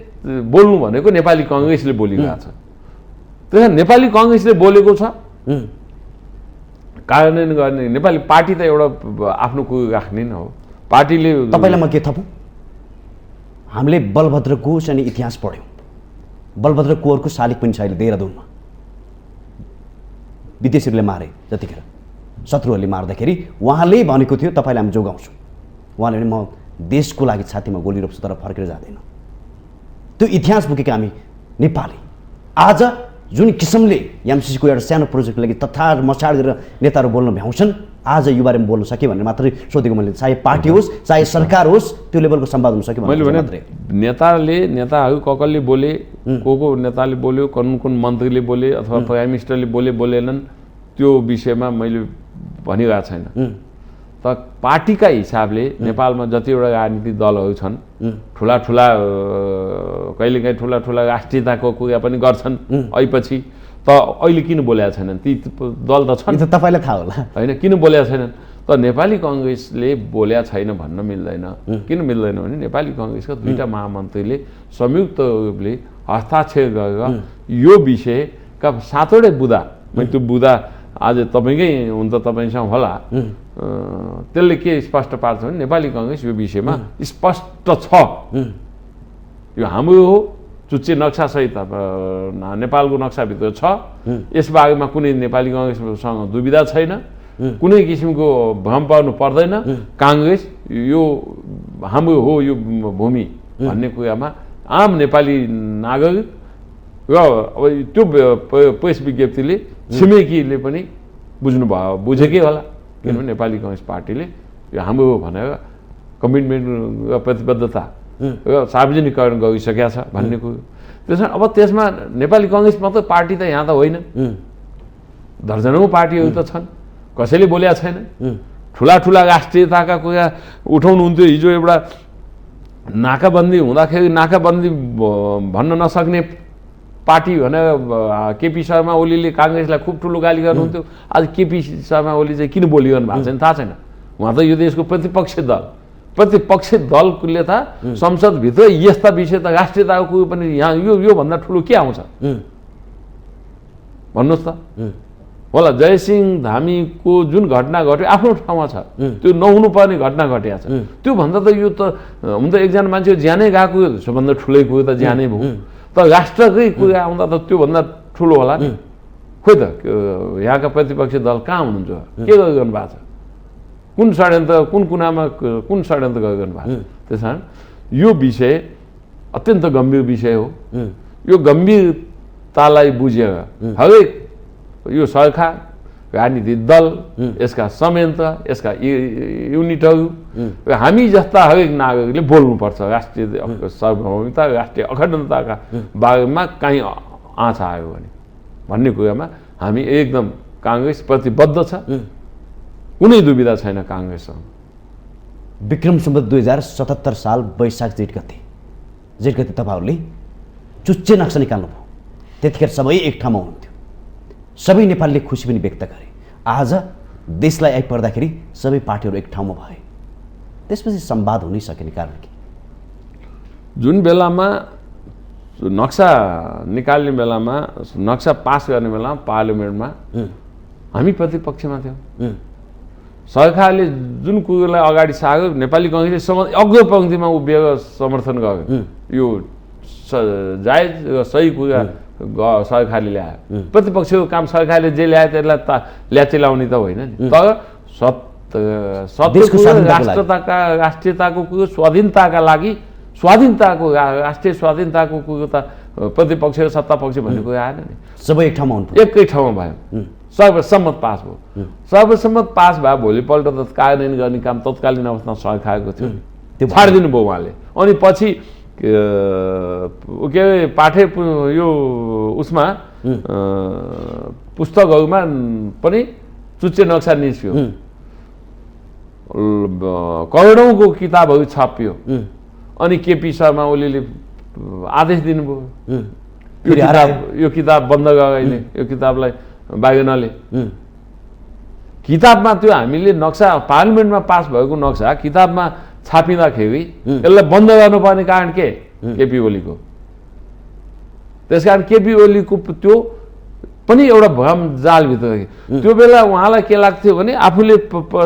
बोल्नु भनेको नेपाली कङ्ग्रेसले बोलिरहेको छ। त्यसकारण नेपाली कङ्ग्रेसले बोलेको छ, कार्यान्वयन गर्ने नेपाली पार्टी त एउटा आफ्नो कुरो राख्ने न हो। पार्टीले तपाईँलाई म के थपौँ, हामीले बलभद्र कोष अनि इतिहास पढ्यौँ। बलभद्र कुँवरको शालिग पनि छ अहिले देहरादुनमा, विदेशीहरूले मारे जतिखेर, शत्रुहरूले मार्दाखेरि उहाँले भनेको थियो तपाईँलाई हामी जोगाउँछौँ। उहाँले भने म देशको लागि छातीमा गोली रोप्छु तर फर्केर जाँदैन। त्यो इतिहास बोकेका हामी नेपाली आज जुन किसिमले एमसीसीको एउटा सानो प्रोजेक्टको लागि तथार मछाड गरेर नेताहरू बोल्न भ्याउँछन्, आज यो बारेमा बोल्न सके भनेर मात्रै सोधेको मैले। चाहे पार्टी होस् चाहे सरकार होस्, त्यो लेभलको संवाद हुन सक्यो मैले भने। नेताहरू कसले बोले, को नेताले बोल्यो, कुन मन्त्रीले बोले अथवा प्राइम मिनिस्टरले बोलेनन्, त्यो विषयमा मैले भनिरहेको छैन। त पार्टीका हिसाबले नेपालमा जतिवटा राजनीतिक दलहरू छन्, ठुला कहिलेकाहीँ ठुला राष्ट्रियताको कुरा पनि गर्छन् अहिले, त अहिले किन बोलेका छैनन्? ती दल त छन्, तपाईँलाई थाहा होला होइन, किन बोलेका छैनन्? त नेपाली कङ्ग्रेसले बोलेका छैन भन्न मिल्दैन। किन मिल्दैन भने नेपाली कङ्ग्रेसका दुईटा महामन्त्रीले संयुक्त रूपले हस्ताक्षर गरेर यो विषयका 7वटै बुँदा, मैले त्यो बुँदा आज तपाईँकै हुन त तपाईँसँग होला, त्यसले के स्पष्ट पार्छ भने नेपाली कङ्ग्रेस यो विषयमा स्पष्ट छ, यो हाम्रो हो, चुच्चे नक्सासहित नेपालको नक्साभित्र छ, यसबारेमा कुनै नेपाली कङ्ग्रेससँग दुविधा छैन, कुनै किसिमको भ्रम पर्नु पर्दैन। काङ्ग्रेस यो हाम्रो हो, यो भूमि भन्ने कुरामा आम नेपाली नागरिक र अब त्यो प्रेस विज्ञप्तिले छिमेकीले पनि बुझेकै होला, किनभने नेपाली कङ्ग्रेस पार्टीले यो हाम्रो भनेर कमिटमेन्ट र प्रतिबद्धता र सार्वजनिकरण गरिसकेका छ भन्ने कुरो। त्यसमा अब त्यसमा नेपाली कङ्ग्रेस मात्र पार्टी त यहाँ त होइन, दर्जनौँ पार्टीहरू त छन्, कसैले बोलेका छैन। ठुला ठुला राष्ट्रियताका कुरा उठाउनुहुन्थ्यो। हिजो एउटा नाकाबन्दी हुँदाखेरि नाकाबन्दी भन्न नसक्ने पार्टी भनेर केपी शर्मा ओलीले काङ्ग्रेसलाई खुब ठुलो गाली गर्नुहुन्थ्यो। आज केपी शर्मा ओली चाहिँ किन बोलिरहनु भएको छैन थाहा छैन। उहाँ त यो देशको प्रतिपक्षी दलले त संसदभित्र यस्ता विषय त राष्ट्रियताको कुरो पनि यहाँ योभन्दा ठुलो के आउँछ भन्नुहोस् त। होला जयसिंह धामीको जुन घटना घट्यो आफ्नो ठाउँमा छ, त्यो नहुनुपर्ने घटना घटेको छ। त्योभन्दा त यो त हुन त एकजना मान्छे ज्यानै गएको सबभन्दा ठुलै कुरो त ज्यानै भयो, तर राष्ट्रकै कुरा आउँदा त त्योभन्दा ठुलो होला नि। खोइ त यहाँका प्रतिपक्षी दल कहाँ हुनुहुन्छ, के गरिरहनु भएको छ, कुन षड्यन्त्र कुन कुनामा कुन षड्यन्त्र गरिरहनु भएको छ। त्यस कारण यो विषय अत्यन्त गम्भीर विषय हो। यो गम्भीरतालाई बुझेर हरेक यो सरकार, राजनीतिक दल, यसका संयन्त्र, यसका युनिटहरू र हामी जस्ता हरेक नागरिकले बोल्नुपर्छ राष्ट्रिय सार्वभौमिकता, राष्ट्रिय अखण्डताका बारेमा काहीँ आँच आयो भने भन्ने कुरामा हामी एकदम काङ्ग्रेस प्रतिबद्ध छ, कुनै दुविधा छैन काङ्ग्रेससँग। विक्रम सम्वत 2077 साल वैशाख जेठ गते तपाईँहरूले चुच्चे नक्सा निकाल्नुभयो। त्यतिखेर सबै एक ठाउँमा हुनुहुन्थ्यो, सबै नेपालीले खुसी पनि व्यक्त गरे। आज देशलाई आइपर्दाखेरि सबै पार्टीहरू एक ठाउँमा भए, त्यसपछि संवाद हुनै सकेन कारण के? जुन बेलामा नक्सा निकाल्ने बेलामा, नक्सा पास गर्ने बेलामा पार्लियामेन्टमा हामी प्रतिपक्षमा थियौँ। सरकारले जुन कुरोलाई अगाडि सार्यो नेपाली कङ्ग्रेसले अग्लो पंक्तिमा उभिएर समर्थन गर्यो। यो जायज र सही कुरा सरकारले ल्यायो। प्रतिपक्षको काम सरकारले जे ल्यायो त्यसलाई ल्याचे लाउने त होइन नि, तर राष्ट्रियताको कुरो, स्वाधीनताका लागि राष्ट्रिय स्वाधीनताको कुरो त प्रतिपक्ष र सत्तापक्ष भन्ने कुरा आएन नि। सबै एक ठाउँमा हुन्थ्यो, एकै ठाउँमा भयो, सर्वसम्मत पास भयो। सर्वसम्मत पास भयो भोलिपल्ट त कार्यान्वयन गर्ने काम तत्कालीन अवस्थामा सरकारको थियो, त्यो छाडिदिनु भयो उहाँले। अनि पछि के अरे पाठ्य यो उसमा पुस्तकहरूमा पनि चुच्चे नक्सा निस्क्यो, करोडौँको किताबहरू छापियो। अनि केपी शर्मा ओलीले आदेश दिनुभयो यो किताब बन्द गराइने, यो किताबलाई बाहिर नले। किताबमा त्यो हामीले नक्सा पार्लियामेन्टमा पास भएको नक्सा किताबमा छापिँदाखेरि यसलाई बन्द गर्नुपर्ने कारण के? केपी ओलीको। त्यसकारण केपी ओलीको त्यो पनि एउटा भ्रम जालभित्र। त्यो बेला उहाँलाई के लाग्थ्यो भने आफूले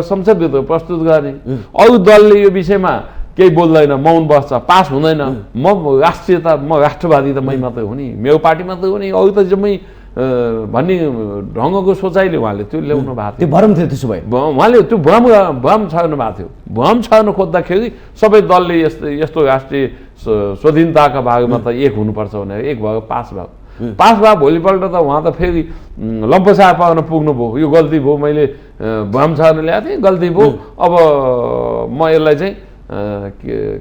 संसदभित्र प्रस्तुत गर्ने, अरू दलले यो विषयमा केही बोल्दैन, मौन बस्छ, पास हुँदैन, म राष्ट्रियता, म राष्ट्रवादी त मै मात्रै हो नि, मेरो पार्टी मात्रै हो नि, अरू त जम्मै भन्ने ढङ्गको सोचाइले उहाँले त्यो ल्याउनु भएको थियो। त्यो भ्रम थियो। त्यसो भए उहाँले त्यो भ्रम छर्नु भएको थियो। भ्रम छर्नु खोज्दाखेरि सबै दलले यस्तो राष्ट्रिय स्वाधीनताका बारेमा त एक हुनुपर्छ भनेर एक भयो, पास भयो। पास भयो भोलिपल्ट त उहाँ त फेरि लम्पसार पाउन पुग्नुभयो। यो गल्ती भयो, मैले भ्रम छर्नु ल्याएको थिएँ, गल्ती भयो, अब म यसलाई चाहिँ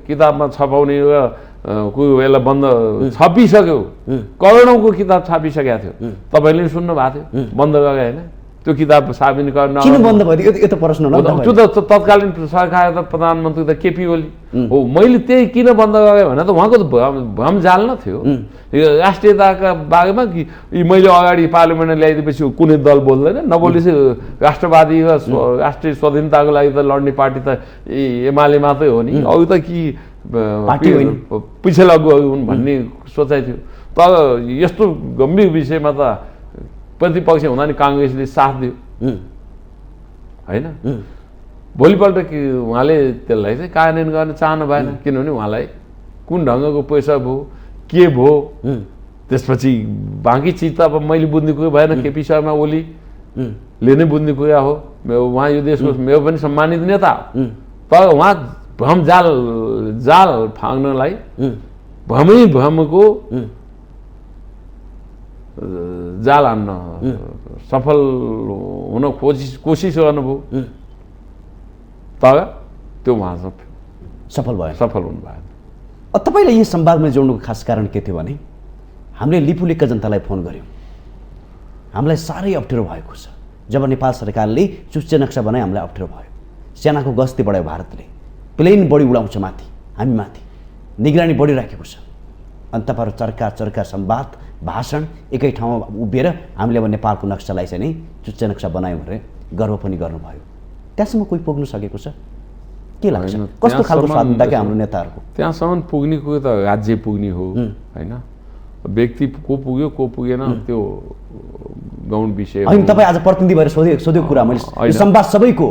किताबमा छपाउने र कुरो यसलाई बन्द छापिसक्यो। करोडौँको किताब छापिसकेको थियो, तपाईँले सुन्नु भएको थियो, बन्द गरे होइन त्यो किताब सार्वजनिकरण किन बन्द भयो? यो त प्रश्न हो। त्यो त तत्कालीन सरकार त प्रधानमन्त्री त केपी ओली हो। मैले त्यही किन बन्द गरेँ भने त उहाँको त भ्रम जाल न थियो यो राष्ट्रियताका बारेमा कि मैले अगाडि पार्लियामेन्टमा ल्याइदिएपछि कुनै दल बोल्दैन, नबोलेपछि राष्ट्रवादी र राष्ट्रिय स्वाधीनताको लागि त लड्ने पार्टी त एमाले मात्रै हो नि, अरू त कि पछि लग्गुहरू हुन् भन्ने सोचाइ थियो। तर यस्तो गम्भीर विषयमा त प्रतिपक्ष हुँदा नि काङ्ग्रेसले साथ दियो होइन। भोलिपल्ट कि उहाँले त्यसलाई चाहिँ कार्यान्वयन गर्न चाहनु भएन, किनभने उहाँलाई कुन ढङ्गको पैसा भयो, के भयो, त्यसपछि बाँकी चिज त अब मैले बुझ्ने कुरो भएन। केपी शर्मा ओलीले नै बुझ्ने कुरा हो। उहाँ यो देशको मेरो पनि सम्मानित नेता, तर उहाँ भ्रम जाल फाँग्नलाई भ्रमको जाल हान्न सफल हुन कोसिस गर्नुभयो, तर त्यो उहाँ सफल भयो, सफल हुनु भएन। तपाईँलाई यी संवादमा जोड्नुको खास कारण के थियो भने हामीले लिपुलेखका जनतालाई फोन गऱ्यौँ, हामीलाई साह्रै अप्ठ्यारो भएको छ। जब नेपाल सरकारले चुच्चे नक्सा बनाए हामीलाई अप्ठ्यारो भयो, सेनाको गस्ती बढायो भारतले, प्लेन बढी उडाउँछ माथि, हामी माथि निगरानी बढिराखेको छ। अनि तपाईँहरू चर्का संवाद भाषण एकै ठाउँमा उभिएर हामीले अब नेपालको नक्सालाई चाहिँ नि चुच्चे नक्सा बनायौँ भनेर गर्व पनि गर्नुभयो। त्यहाँसम्म कोही पुग्नु सकेको छ? के लाग्छ कस्तो खालको स्वाधीनता के हाम्रो नेताहरूको? त्यहाँसम्म पुग्नेको त राज्य पुग्ने हो होइन, व्यक्ति को पुग्यो को पुगेन त्यो गौण विषय होइन। तपाईँ आज प्रतिनिधि भएर सोधेको कुरा मैले, संवाद सबैको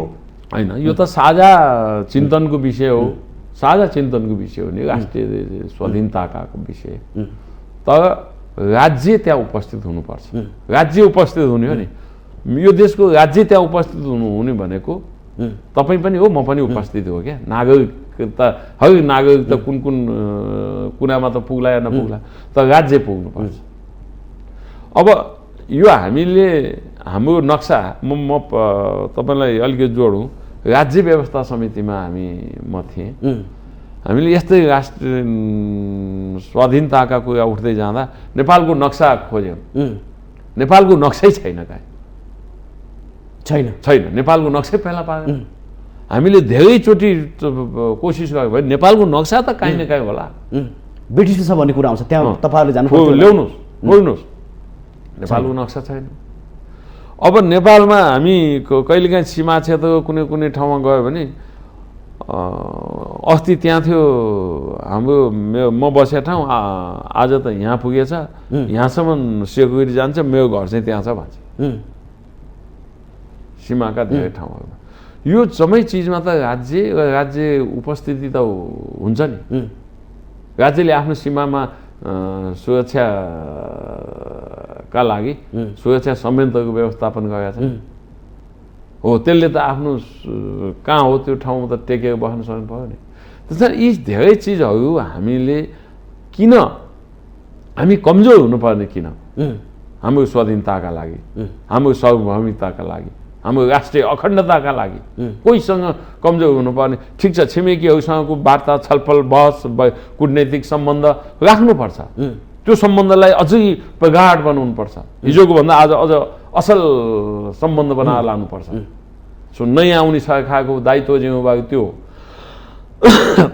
होइन, यो त साझा चिन्तनको विषय हो, साझा चिन्तनको विषय हो नि, राष्ट्रिय स्वाधीनताका विषय। तर राज्य त्यहाँ उपस्थित हुनुपर्छ, राज्य उपस्थित हुने हो नि। यो देशको राज्य त्यहाँ उपस्थित हुने भनेको तपाईँ पनि हो, म पनि उपस्थित हो क्या। नागरिकता हरेक नागरिक त कुन कुनामा त पुग्ला या नपुग्ला, तर राज्य पुग्नुपर्छ। अब यो हामीले हाम्रो नक्सा म तपाईँलाई अलिकति जोडौँ, राज्य व्यवस्था समितिमा म थिएँ। हामीले यस्तै राष्ट्रिय स्वाधीनताका कुरा उठ्दै जाँदा नेपालको नक्सा खोज्यौँ, नेपालको नक्सै छैन, छैन नेपालको नक्सै फेला पारेन। हामीले धेरैचोटि कोसिस गर्यो भने नेपालको नक्सा त काहीँ न काहीँ होला, ब्रिटिसको छ भन्ने कुरा आउँछ, त्यहाँ तपाईँहरूले जानु ल्याउनुहोस्, खोज्नुहोस्, नेपालको नक्सा छैन। अब नेपालमा हामी कहिलेकाहीँ सीमा क्षेत्रको कुनै ठाउँमा गयो भने अस्ति त्यहाँ थियो हाम्रो म बसेको ठाउँ, आज त यहाँ पुगेछ, यहाँसम्म सेक्युरिटी जान्छ, मेरो घर चाहिँ त्यहाँ छ भन्छ। सीमाका धेरै ठाउँहरूमा यो सबै चिजमा त राज्य उपस्थिति त हुन्छ नि। राज्यले आफ्नो सीमामा सुरक्षाका लागि सुरक्षा संयन्त्रको व्यवस्थापन गरेका छन् हो, त्यसले त आफ्नो कहाँ हो त्यो ठाउँमा त टेकेर बस्न सक्नु पऱ्यो नि। त्यसरी यी धेरै चिजहरू हामीले किन हामी कमजोर हुनुपर्ने, किन हाम्रो स्वाधीनताका लागि, हाम्रो सार्वभौमिकताका लागि, हाम्रो राष्ट्रिय अखण्डताका लागि कोहीसँग कमजोर हुनुपर्ने? ठिक छ, छिमेकीहरूसँगको वार्ता छलफल बहस कूटनैतिक सम्बन्ध राख्नुपर्छ, त्यो सम्बन्धलाई अझै प्रगाढ बनाउनुपर्छ, हिजोको भन्दा आज अझ असल सम्बन्ध बनाएर लानुपर्छ। सो नयाँ आउने सरकारको दायित्व जिम्मेवारी त्यो हो।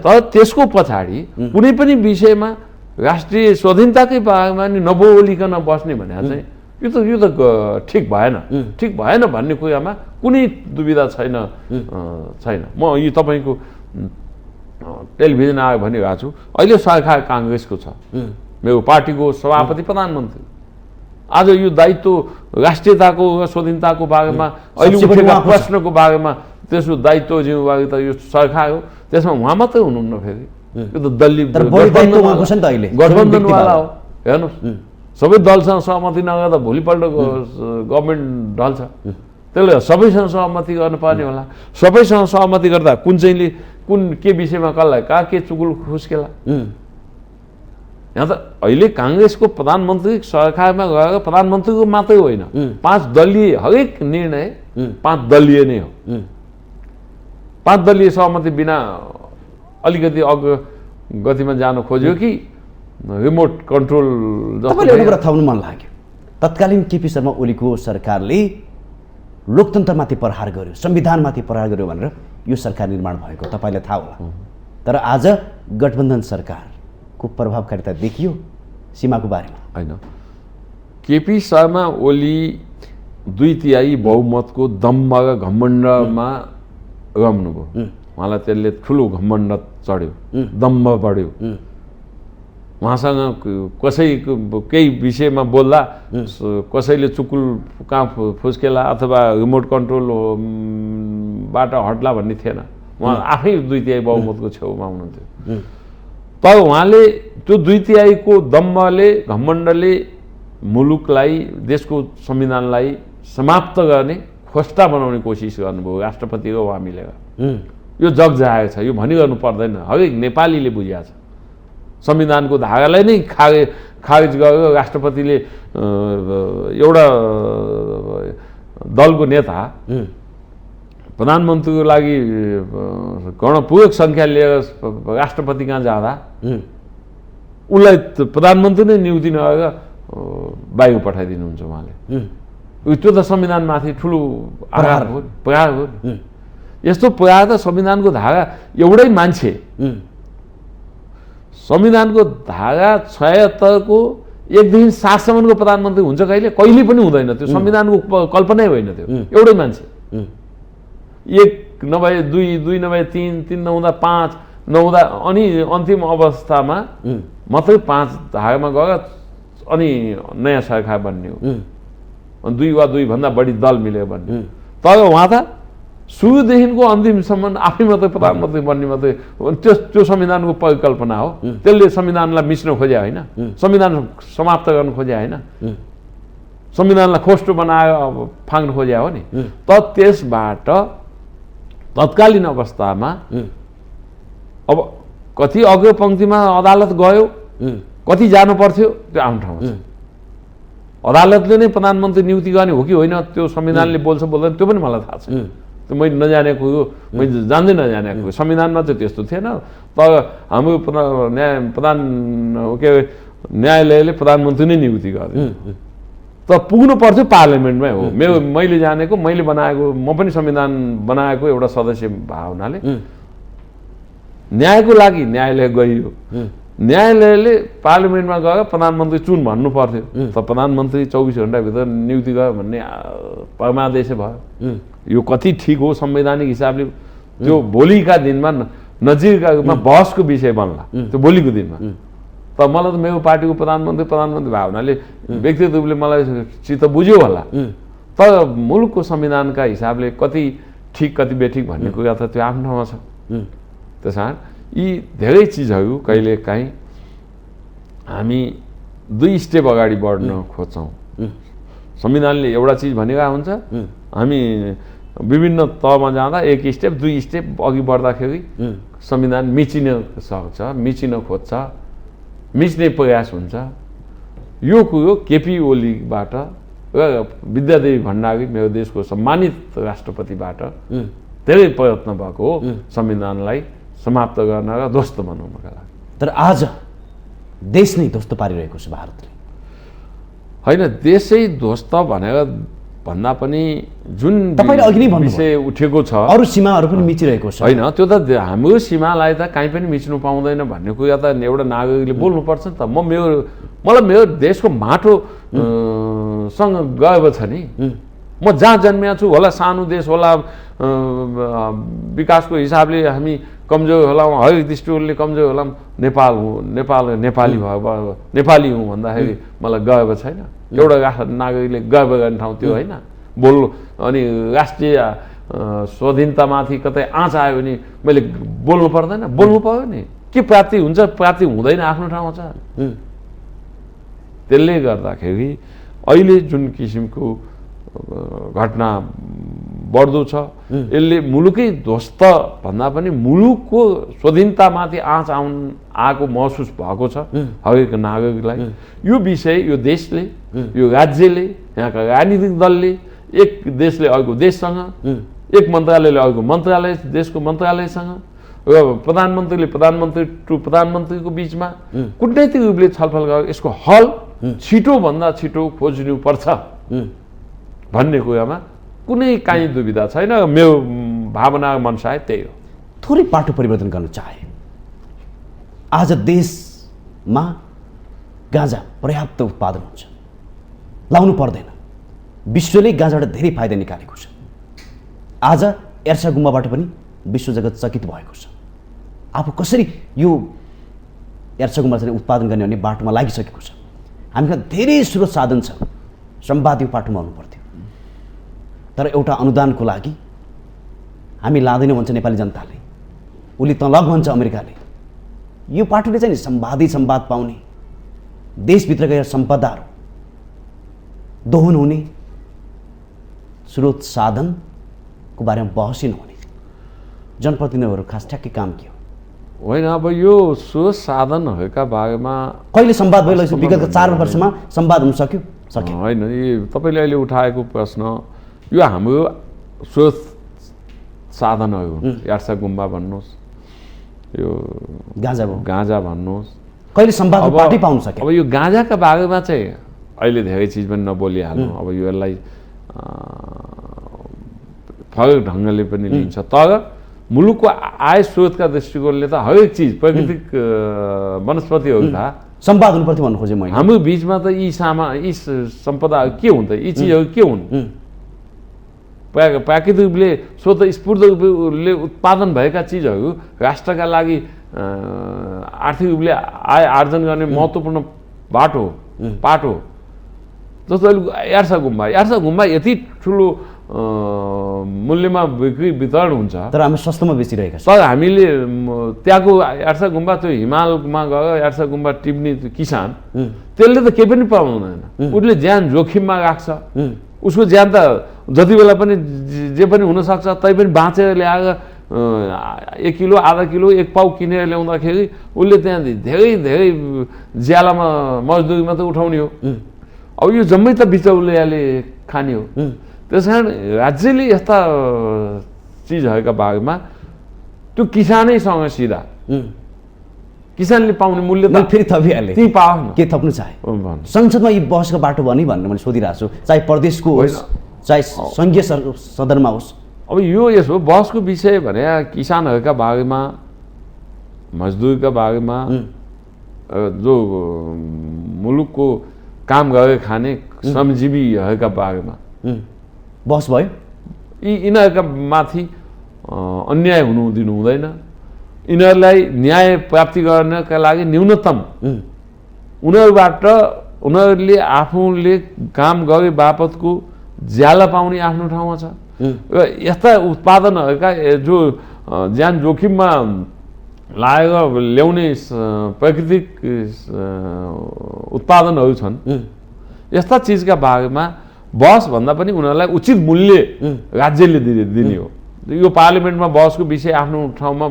तर त्यसको पछाडि कुनै पनि विषयमा राष्ट्रिय स्वाधीनताकै बारेमा नि नबोलिकन बस्ने भने चाहिँ यो त ठिक भएन भन्ने कुरामा कुनै दुविधा छैन। म यो तपाईँको टेलिभिजन आयो भनिरहेको छु, अहिले सरकार काङ्ग्रेसको छ, मेरो पार्टीको सभापति प्रधानमन्त्री। आज यो दायित्व राष्ट्रियताको स्वाधीनताको बारेमा अहिले उठेका प्रश्नको बारेमा त्यसको दायित्व जिम्मेवारी त यो सरकार हो, त्यसमा उहाँ मात्रै हुनुहुन्न। फेरि यो त दलीय गठबन्धनवाला हो। हेर्नुहोस्, सबै दलसँग सहमति नगर्दा भोलिपल्ट गभर्मेन्ट ढल्छ, त्यसले सबैसँग सहमति गर्नुपर्ने होला। सबैसँग सहमति गर्दा कुन के विषयमा कसलाई के चुकुल खुस्केला। यहाँ त अहिले काङ्ग्रेसको प्रधानमन्त्री सरकारमा गएर प्रधानमन्त्रीको मात्रै होइन, 5 दलीय हरेक निर्णय 5 दलीय नै हो। 5 दलीय सहमति बिना अलिकति अग्रगतिमा जानु खोज्यो कि रिमोट कन्ट्रोल। तपाईँले एउटा कुरा थाहा मन लाग्यो, तत्कालीन केपी शर्मा ओलीको सरकारले लोकतन्त्रमाथि प्रहार गर्यो, संविधानमाथि प्रहार गर्यो भनेर यो सरकार निर्माण भएको तपाईँलाई थाहा होला। तर आज गठबन्धन सरकारको प्रभावकारिता देखियो सीमाको बारेमा होइन। केपी शर्मा ओली 2/3 बहुमतको दम्भ र घमण्डमा रम्नुभयो। उहाँलाई त्यसले ठुलो घमण्ड चढ्यो, दम्भ बढ्यो। उहाँसँग कसैको केही विषयमा बोल्दा कसैले चुकुल कहाँ फुस्केला अथवा रिमोट कन्ट्रोलबाट हट्ला भन्ने थिएन। उहाँ आफै 2/3 बहुमतको छेउमा हुनुहुन्थ्यो। तर उहाँले त्यो 2/3 को दम्भले घमण्डले मुलुकलाई, देशको संविधानलाई समाप्त गर्ने, खोस्टा बनाउने कोसिस गर्नुभयो राष्ट्रपति र उहाँ मिलेर। यो जग जाएको छ, यो भनिरहनु पर्दैन। हरेक नेपालीले बुझेको छ संविधानको धागालाई नै खारेज गरेर राष्ट्रपतिले एउटा दलको नेता प्रधानमन्त्रीको लागि गणपूरक सङ्ख्या लिएर राष्ट्रपति कहाँ जाँदा उसलाई प्रधानमन्त्री नै नियुक्ति नगरेर बाहिर पठाइदिनुहुन्छ उहाँले। त्यो त संविधानमाथि ठुलो आघात हो, प्रहार हो। यस्तो प्रहार त संविधानको धागा एउटै मान्छे, संविधानको धागा 76 को 1 देखि 7 सम्मको प्रधानमन्त्री हुन्छ कहिले पनि हुँदैन। त्यो संविधानको कल्पनै होइन। त्यो एउटै मान्छे, 1 नभए 2 नभए 3 नहुँदा 5 नहुँदा अनि अन्तिम अवस्थामा मात्रै 5 धागामा गएर अनि नयाँ सरकार बन्ने हो। अनि 2 वा 2 भन्दा बढी दल मिलेर बन्ने। तर उहाँ त सुरुदेखिको अन्तिमसम्म आफै मात्रै प्रधानमन्त्री बन्ने मात्रै त्यो संविधानको परिकल्पना हो। त्यसले संविधानलाई मिच्न खोजे होइन, संविधान समाप्त गर्न खोजे होइन, संविधानलाई खोस्टो बनाएर फाग्न खोजे हो नि। त त्यसबाट तत्कालीन अवस्थामा अब कति अग्रपङ्क्तिमा अदालत गयो, कति जानु पर्थ्यो त्यो आफ्नो ठाउँमा छ। अदालतले नै प्रधानमन्त्री नियुक्ति गर्ने हो कि होइन त्यो संविधानले बोल्छ बोल्दैन त्यो पनि मलाई थाहा छैन। त्यो मैले नजानेको हो, मैले जान्दै नजानेको हो। संविधानमा चाहिँ त्यस्तो थिएन। तर हाम्रो न्यायालयले प्रधानमन्त्री नै नियुक्ति गर्यो। त पुग्नु पर्थ्यो पार्लियामेन्टमै हो। मैले जानेको, मैले बनाएको, म पनि संविधान बनाएको एउटा सदस्य भएको हुनाले न्यायको लागि न्यायालय गइयो। न्यायालयले पार्लियामेन्टमा गएर प्रधानमन्त्री चुन भन्नु पर्थ्यो। त प्रधानमन्त्री 24 घण्टाभित्र नियुक्ति गर्यो भन्ने परमादेश भयो। यो कति ठिक हो संवैधानिक हिसाबले त्यो भोलिका दिनमा नजिकका रूपमा बहसको विषय बन्ला त्यो भोलिको दिनमा। त मलाई त मेरो पार्टीको प्रधानमन्त्री भयो हुनाले व्यक्तिगत रूपले मलाई चित्त बुझ्यो होला। तर मुलुकको संविधानका हिसाबले कति ठिक कति बेठिक भन्ने कुरा त त्यो आफ्नो ठाउँमा छ। त्यस कारण यी धेरै चिजहरू कहिलेकाहीँ हामी 2 स्टेप अगाडि बढ्न खोज्छौँ। संविधानले एउटा चिज भनेको हुन्छ, हामी विभिन्न तहमा जाँदा 1 स्टेप 2 स्टेप अघि बढ्दाखेरि संविधान मिचिन सक्छ, मिचिन खोज्छ, मिच्ने प्रयास हुन्छ। यो कुरो केपी ओलीबाट र विद्यादेवी भण्डारी मेरो देशको सम्मानित राष्ट्रपतिबाट धेरै प्रयत्न भएको हो संविधानलाई समाप्त गर्न र ध्वस्त बनाउनका लागि। तर आज देश नै ध्वस्त पारिरहेको छ भारतले। होइन, देशै ध्वस्त भनेर भन्दा पनि जुन तपाईले अघि नै भन्नुभयो विषय उठेको छ, अरू सीमाहरू पनि मिचिरहेको छ। होइन, त्यो त हाम्रो सीमालाई त कहीँ पनि मिच्नु पाउँदैन भन्ने कुरा त एउटा नागरिकले बोल्नुपर्छ नि त। मलाई मेरो देशको माटोसँग गर्व छ नि। म जहाँ जन्मिया छु होला, सानो देश होला, विकासको हिसाबले हामी कमजोर होला, हरेक दृष्टिकोणले कमजोर होला, नेपाली हुँ भन्दाखेरि मलाई गर्व छैन। एउटा नागरिकले गर्व गर्ने ठाउँ त्यो होइन। अनि राष्ट्रिय स्वाधीनतामाथि कतै आँच आयो भने मैले बोल्नु पर्दैन? बोल्नु पर्यो नि। के प्राप्ति हुन्छ प्राप्ति हुँदैन आफ्नो ठाउँमा छ। त्यसले गर्दाखेरि अहिले जुन किसिमको घटना बढ्दो छ यसले मुलुकै ध्वस्त भन्दा पनि मुलुकको स्वाधीनतामाथि आँच आएको महसुस भएको छ हरेक नागरिकलाई। यो विषय यो देशले, यो राज्यले, यहाँका राजनीतिक दलले, एक देशले अर्को देशसँग, एक मन्त्रालयले अर्को मन्त्रालय, देशको मन्त्रालयसँग र प्रधानमन्त्रीले प्रधानमन्त्रीको बिचमा कूटनैतिक रूपले छलफल गरेर यसको हल छिटोभन्दा छिटो खोज्नुपर्छ भन्ने कुरामा कुनै काहीँ दुविधा छैन। मेरो भावना मनसाय त्यही हो। थोरै बाटो परिवर्तन गर्न चाहे। आज देशमा गाँजा पर्याप्त उत्पादन हुन्छ, लाउनु पर्दैन। विश्वले गाँजाबाट धेरै फाइदा निकालेको छ। आज एर्सा गुम्बाबाट पनि विश्व जगत चकित भएको छ। आफू कसरी यो एर्सा गुम्बा चाहिँ उत्पादन गर्ने भन्ने बाटोमा लागिसकेको छ। हामीमा धेरै स्रोत साधन छ, सम्वाद यो बाटोमा आउनु पर्थ्यो। तर एउटा अनुदानको लागि हामी लाँदैनौँ भन्छ नेपाली जनताले, उसले त लग भन्छ अमेरिकाले। यो पार्टीले चाहिँ संवाद पाउने, देशभित्रका सम्पदाहरू दोहन हुने, स्रोत साधनको बारेमा बहसै नहुने। जनप्रतिनिधिहरू खास ठ्याक्कै काम के हो? होइन, अब यो स्रोत साधनहरूका बारेमा कहिले संवाद भयो? विगतका 4 वर्षमा संवाद हुन सक्यो? सक्यो होइन। यो तपाईँले अहिले उठाएको प्रश्न यो हाम्रो स्रोत साधनहरू हुन्। यार्सा गुम्बा भन्नुहोस्, यो गाँजा भन्नुहोस्, कहिले संवाद पार्टी पाउन सक्यो? अब यो गाँजाका बारेमा चाहिँ अहिले धेरै चिज पनि नबोलिहाल्नु। अब यो यसलाई फरक ढङ्गले पनि लिन्छ, तर मुलुकको आय स्रोतका दृष्टिकोणले त हरेक चिज प्राकृतिक वनस्पतिहरू था संवाद हुनुपर्थ्यो भन्नु खोजेँ मैले। हाम्रो बिचमा त यी सम्पदाहरू के हुन् त, यी चिजहरू के हुन्? प्राकृतिक रूपले स्वतः स्फूर्त रूपले उत्पादन भएका चिजहरू राष्ट्रका लागि आर्थिक रूपले आय आर्जन गर्ने महत्त्वपूर्ण पाटो हो। जस्तो अहिले यार्सा गुम्बा यति ठुलो मूल्यमा बिक्री वितरण हुन्छ, तर हामी सस्तोमा बेचिरहेका छौँ। तर हामीले त्यहाँको यार्सा गुम्बा, त्यो हिमालमा गएर यार्सा गुम्बा टिप्ने किसान त्यसले त केही पनि पाउँदैन। उसले ज्यान जोखिममा राख्छ। उसको ज्यान त जति बेला पनि जे पनि हुनसक्छ, तै पनि बाँचेर ल्याएर 1 किलो, आधा किलो, 1 पाउ किनेर ल्याउँदाखेरि उसले त्यहाँ धेरै धेरै ज्यालामा मजदुरी मात्रै उठाउने हो। अब यो जम्मै त बिचौलियाले खाने हो। त्यस कारण राज्यले यस्ता चिजहरूका बारेमा त्यो किसानैसँग सिधा किसानले पाउने मूल्य त फेरि थपिहाले त्यही पाओस् न। के थप्नु चाहे संसदमा यी बहसको बाटो भने मैले सोधिरहेको छु, चाहे प्रदेशको होस् चाहे सङ्घीय सदनमा होस्। अब यो यसो बहसको विषय भने किसानहरूका बारेमा, मजदुरका बारेमा, जो मुलुकको काम गरेर खाने श्रमजीवीहरूका बारेमा बहस भयो। यिनीहरूका माथि अन्याय हुनु दिनु हुँदैन। यिनीहरूलाई न्याय प्राप्ति गर्नका लागि न्यूनतम उनीहरूले आफूले काम गरे बापतको ज्याला पाउने आफ्नो ठाउँमा छ। र यस्ता उत्पादनहरूका जो ज्यान जोखिममा लागेर ल्याउने प्राकृतिक उत्पादनहरू छन्, यस्ता चिजका बारेमा बहस भन्दा पनि उनीहरूलाई उचित मूल्य राज्यले दिने हो। यो पार्लिमेन्टमा बहसको विषय आफ्नो ठाउँमा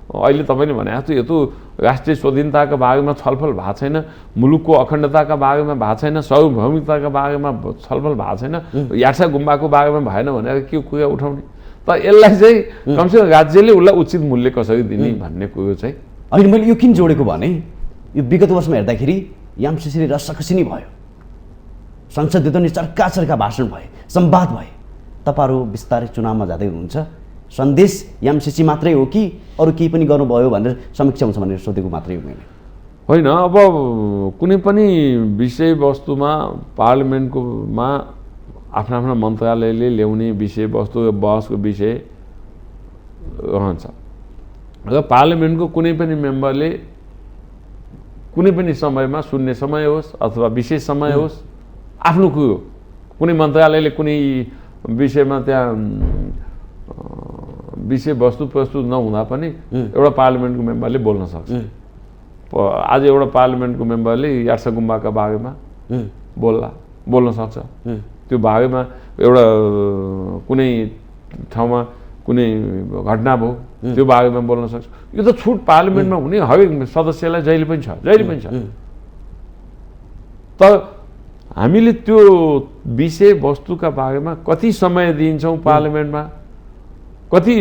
अहिले तपाईँले भने जस्तो यो त राष्ट्रिय स्वाधीनताका बारेमा छलफल भएको छैन, मुलुकको अखण्डताका बारेमा भएको छैन, सार्वभौमिकताका बारेमा छलफल भएको छैन, यार्सा गुम्बाको बारेमा भएन भनेर के कुरा उठाउने? त यसलाई चाहिँ कमसेकम राज्यले उसलाई उचित मूल्य कसरी दिने भन्ने कुरो चाहिँ। अहिले मैले यो किन जोडेको भने यो विगत वर्षमा हेर्दाखेरि यामसिसीले रसकसी नै भयो, संसदले त नि चर्का भाषण भए, संवाद भए। तपाईँहरू बिस्तारै चुनावमा जाँदै हुनुहुन्छ, सन्देश यामसिसी मात्रै हो कि अरू केही पनि गर्नुभयो भनेर समीक्षा हुन्छ भनेर सोधेको मात्रै हो मैले। होइन, अब कुनै पनि विषयवस्तुमा पार्लिमेन्टकोमा आफ्ना आफ्ना मन्त्रालयले ल्याउने विषयवस्तु बहसको विषय रहन्छ र पार्लिमेन्टको कुनै पनि मेम्बरले कुनै पनि समयमा शून्य समय होस् अथवा विशेष समय होस् आफ्नो कुरो कुनै मन्त्रालयले कुनै विषयमा त्यहाँ विषयवस्तु प्रस्तुत नहुँदा पनि एउटा पार्लिमेन्टको मेम्बरले बोल्न सक्छ। आज एउटा पार्लिमेन्टको मेम्बरले यार्सा गुम्बाका बारेमा बोल्न सक्छ। त्यो बारेमा एउटा कुनै ठाउँमा कुनै घटना भयो त्यो बारेमा बोल्न सक्छ। यो त छुट पार्लिमेन्टमा हुने हरेक सदस्यलाई जहिले पनि छ। तर हामीले त्यो विषयवस्तुका बारेमा कति समय दिन्छौँ, पार्लिमेन्टमा कति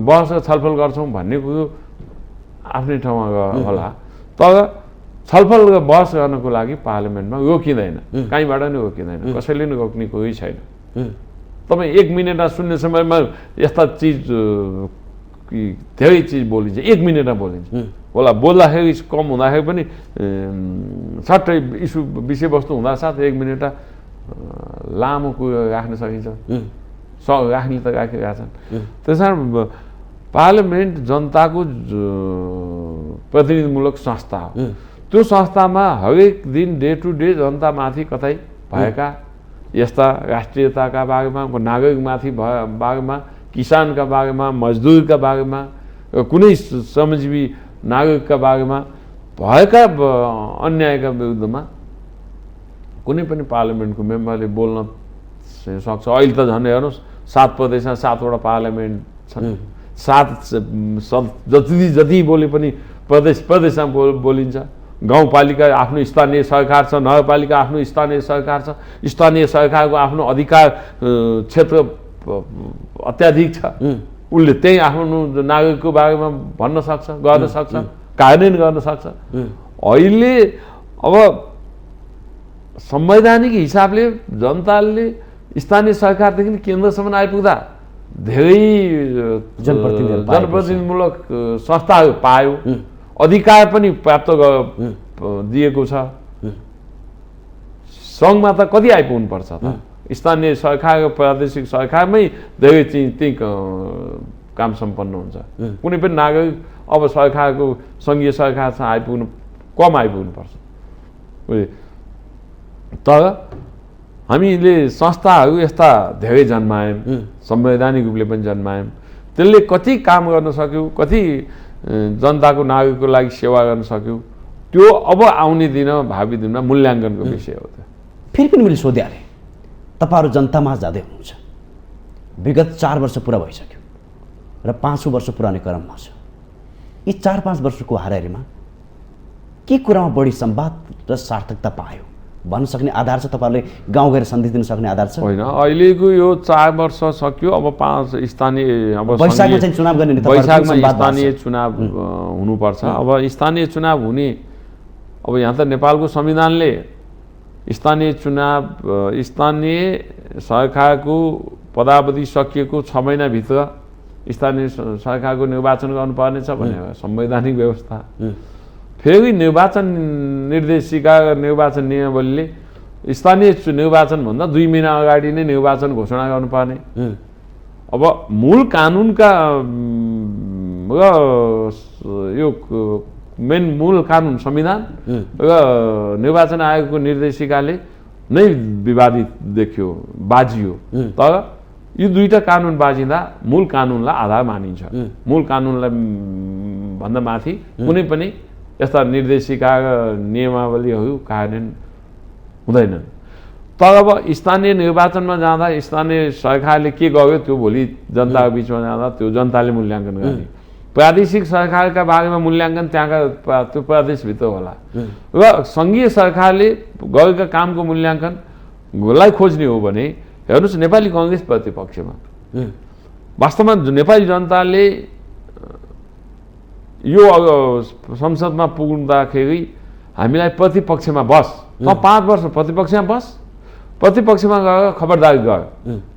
बहस छलफल गर्छौँ भन्ने कुरो आफ्नै ठाउँमा होला। तर छलफल र बहस गर्नको लागि पार्लिमेन्टमा रोकिँदैन, कहीँबाट नै रोकिँदैन, कसैले नै रोक्ने कोही छैन। तपाईँ 1 मिनट शून्य समयमा यस्ता चिज धेरै चिज बोलिन्छ, 1 मिनटमा बोलिन्छ होला। बोल्दाखेरि कम हुँदाखेरि पनि सट्टै विषयवस्तु हुँदा साथ 1 मिनट लामो कुरो राख्न सकिन्छ। राख्ने त राखिरहेका छन्। त्यस कारण पार्लिमेन्ट जनताको प्रतिनिधिमूलक संस्था हो। त्यो संस्थामा हरेक दिन डे टु डे जनतामाथि कतै भएका यस्ता राष्ट्रियताका बारेमा, नागरिकमाथि बारेमा, किसानका बारेमा, मजदुरका बारेमा, कुनै श्रमजीवी नागरिकका बारेमा भएका अन्यायका विरुद्धमा कुनै पनि पार्लिमेन्टको मेम्बरले बोल्न सक्छ। अहिले त झन् हेर्नुहोस् 7 प्रदेशमा 7 वटा पार्लिमेन्ट छन्, जति बोले पनि प्रदेशमा बोलिन्छ। गाउँपालिका आफ्नो स्थानीय सरकार छ, नगरपालिका आफ्नो स्थानीय सरकार छ, स्थानीय सरकारको आफ्नो अधिकार क्षेत्र अत्याधिक छ, उसले त्यही आफ्नो नागरिकको बारेमा भन्न सक्छ, गर्न सक्छ, कार्यान्वयन गर्न सक्छ। अहिले अब संवैधानिक हिसाबले जनताले स्थानीय सरकारदेखि केन्द्रसम्म आइपुग्दा धेरै जनप्रतिनिधिमूलक संस्थाहरू पायो, अधिकार पनि प्राप्त दिएको छ। सङ्घमा त कति आइपुग्नु पर्छ त? स्थानीय सरकार र प्रादेशिक सरकारमै धेरै त्यही काम सम्पन्न हुन्छ। कुनै पनि नागरिक अब सरकारको सङ्घीय सरकारसँग आइपुग्नु कम आइपुग्नुपर्छ। तर हामीले संस्थाहरू यस्ता धेरै जन्मायौँ, संवैधानिक रूपले पनि जन्मायौँ। त्यसले कति काम गर्न सक्यो, कति जनताको नागरिकको लागि सेवा गर्न सक्यो, त्यो अब आउने दिन भावी दिनमा मूल्याङ्कनको विषय हो। फेरि पनि मैले सोधिहालेँ, तपाईँहरू जनतामा जाँदै हुनुहुन्छ, विगत 4 वर्ष पुरा भइसक्यो र 5औं वर्ष पुराउने क्रममा छ। यी 4-5 वर्षको हाराहारीमा के कुरामा बढी संवाद र सार्थकता पायो भन्न सक्ने आधार छ? तपाईँहरूले गाउँ गएर सन्देश दिन सक्ने आधार छ? होइन, अहिलेको यो 4 वर्ष सक्यो, अब 5 स्थानीय, अब वैशाखमा चाहिँ चुनाव गर्ने, वैशाखमा स्थानीय चुनाव हुनुपर्छ। अब स्थानीय चुनाव हुने, अब यहाँ त नेपालको संविधानले स्थानीय चुनाव, स्थानीय सरकारको पदावधि सकिएको 6 महिनाभित्र स्थानीय सरकारको निर्वाचन गर्नुपर्नेछ भनेर संवैधानिक व्यवस्था। फेरि निर्वाचन निर्देशिका निर्वाचन नियमावलीले स्थानीय निर्वाचनभन्दा 2 महिना अगाडि नै निर्वाचन घोषणा गर्नुपर्ने। अब मूल कानुनका र यो मेन मूल कानुन संविधान र निर्वाचन आयोगको निर्देशिकाले नै विवादित देखियो, बाजियो। तर यो दुईटा कानुन बाजिँदा मूल कानुनलाई आधार मानिन्छ। मूल कानुनलाई भन्दा माथि कुनै पनि यस्ता निर्देशिका र नियमावलीहरू कार्यान्वयन हुँदैनन्। तर अब स्थानीय निर्वाचनमा जाँदा स्थानीय सरकारले के गर्यो त्यो भोलि जनताको बिचमा जाँदा त्यो जनताले मूल्याङ्कन गर्ने। प्रादेशिक सरकारका बारेमा मूल्याङ्कन त्यहाँका त्यो प्रदेशभित्र होला र सङ्घीय सरकारले गरेका कामको मूल्याङ्कनलाई खोज्ने हो भने हेर्नुहोस्, नेपाली कङ्ग्रेस प्रतिपक्षमा वास्तवमा नेपाली जनताले यो संसदमा पुग्दाखेरि हामीलाई प्रतिपक्षमा बस, 5 वर्ष प्रतिपक्षमा बस, प्रतिपक्षमा गएर खबरदारी गर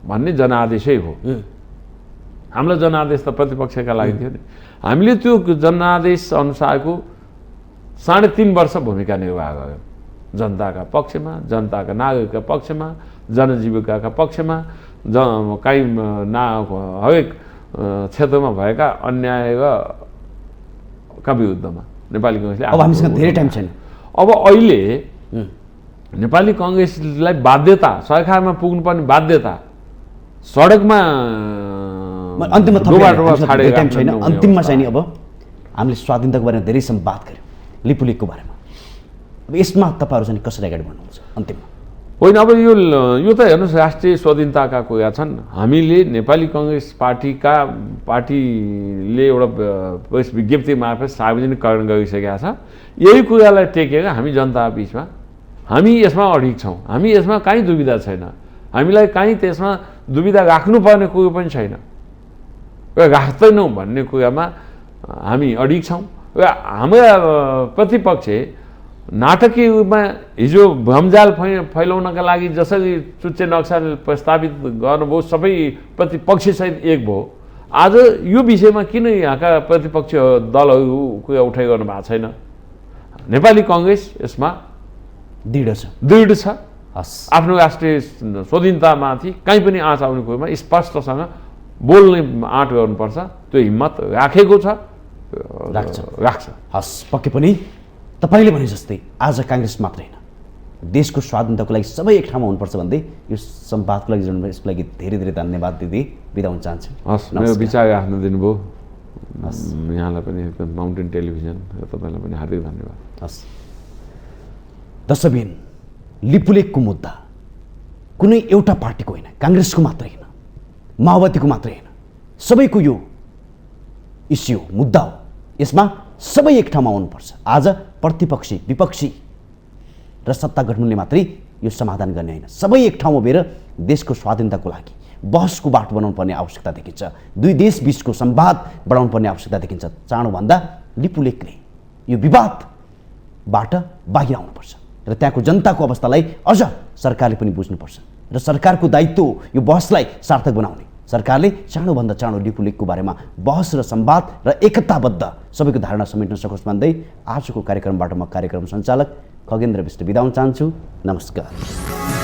भन्ने जनादेशै हो। हामीलाई जनादेश त प्रतिपक्षका लागि थियो नि। हामीले त्यो जनादेश अनुसारको 3.5 वर्ष भूमिका निर्वाह गर्यौँ, जनताका पक्षमा, जनताका नागरिकका पक्षमा, जनजीविकाका पक्षमा, हरेक क्षेत्रमा भएका अन्याय र का विरुद्धमा नेपाली कङ्ग्रेसले। अब हामीसँग धेरै टाइम छैन। अब अहिले नेपाली कङ्ग्रेसलाई बाध्यता, सरकारमा पुग्नुपर्ने बाध्यता, सडकमा अन्तिममा चाहिँ नि अब हामीले स्वाधीनताको बारेमा धेरै संवाद गऱ्यौँ, लिपुलेखको बारेमा। अब यसमा तपाईँहरू चाहिँ कसरी अगाडि बढ्नुहुन्छ अन्तिममा? होइन, अब यो त हेर्नुहोस्, राष्ट्रिय स्वाधीनताका कुरा छन्। हामीले नेपाली कङ्ग्रेस पार्टीले एउटा प्रेस विज्ञप्ति मार्फत सार्वजनिकरण गरिसकेका छ। यही कुरालाई टेकेर हामी जनता बिचमा हामी यसमा अडिग छौँ। हामी यसमा काहीँ दुविधा छैन, हामीलाई काहीँ त्यसमा दुविधा राख्नुपर्ने कुरो पनि छैन र राख्दैनौँ भन्ने कुरामा हामी अडिग छौँ। र हाम्रा प्रतिपक्ष नाटकीय रूपमा हिजो भ्रमजाल फैलाउनका लागि जसरी चुच्चे नक्सा प्रस्तावित गर्नुभयो, सबै प्रतिपक्षसहित एक भयो। आज यो विषयमा किन यहाँका प्रतिपक्ष दलहरू कुरा उठाइरहनु भएको छैन? नेपाली कङ्ग्रेस यसमा दृढ छ। आफ्नो राष्ट्रिय स्वाधीनतामाथि कहीँ पनि आँच आउने कुरोमा स्पष्टसँग बोल्ने आँट गर्नुपर्छ। त्यो हिम्मत राखेको छ, राख्छ। हस्, पक्कै पनि तपाईँले भने जस्तै आज काङ्ग्रेस मात्र होइन, देशको स्वाधीनताको लागि सबै एक ठाउँमा हुनुपर्छ भन्दै यो संवादको लागि जोड्नु, यसको लागि धेरै धेरै धन्यवाद दिदी, बिदा हुन चाहन्छु। हस्, मेरो विचार राख्नु दिनुभयो, यहाँलाई पनि माउन्टेन टेलिभिजन तपाईँलाई पनि हार्दिक धन्यवाद। हस्, दर्शकबिन, लिपुलेखको मुद्दा कुनै एउटा पार्टीको होइन, काङ्ग्रेसको मात्रै होइन, माओवादीको मात्रै होइन, सबैको यो इस्यु मुद्दा हो। यसमा सबै एक ठाउँमा आउनुपर्छ। आज प्रतिपक्षी विपक्षी र सत्ता गठबन्धनले मात्रै यो समाधान गर्ने होइन, सबै एक ठाउँमा उभिएर देशको स्वाधीनताको लागि बहसको बाटो बनाउनु पर्ने आवश्यकता देखिन्छ। दुई देश बीचको संवाद बढाउनु पर्ने आवश्यकता देखिन्छ। चाँडोभन्दा लिपुलेखले यो विवादबाट बाहिर आउनुपर्छ र त्यहाँको जनताको अवस्थालाई अझ सरकारले पनि बुझ्नुपर्छ र सरकारको दायित्व यो बहसलाई सार्थक बनाउने। सरकारले चाँडोभन्दा चाँडो लिपुलेखको बारेमा बहस र संवाद र एकताबद्ध सबैको धारणा समेट्न सकोस् भन्दै आजको कार्यक्रमबाट म कार्यक्रम सञ्चालक खगेन्द्र विष्ट बिदा हुन चाहन्छु। नमस्कार।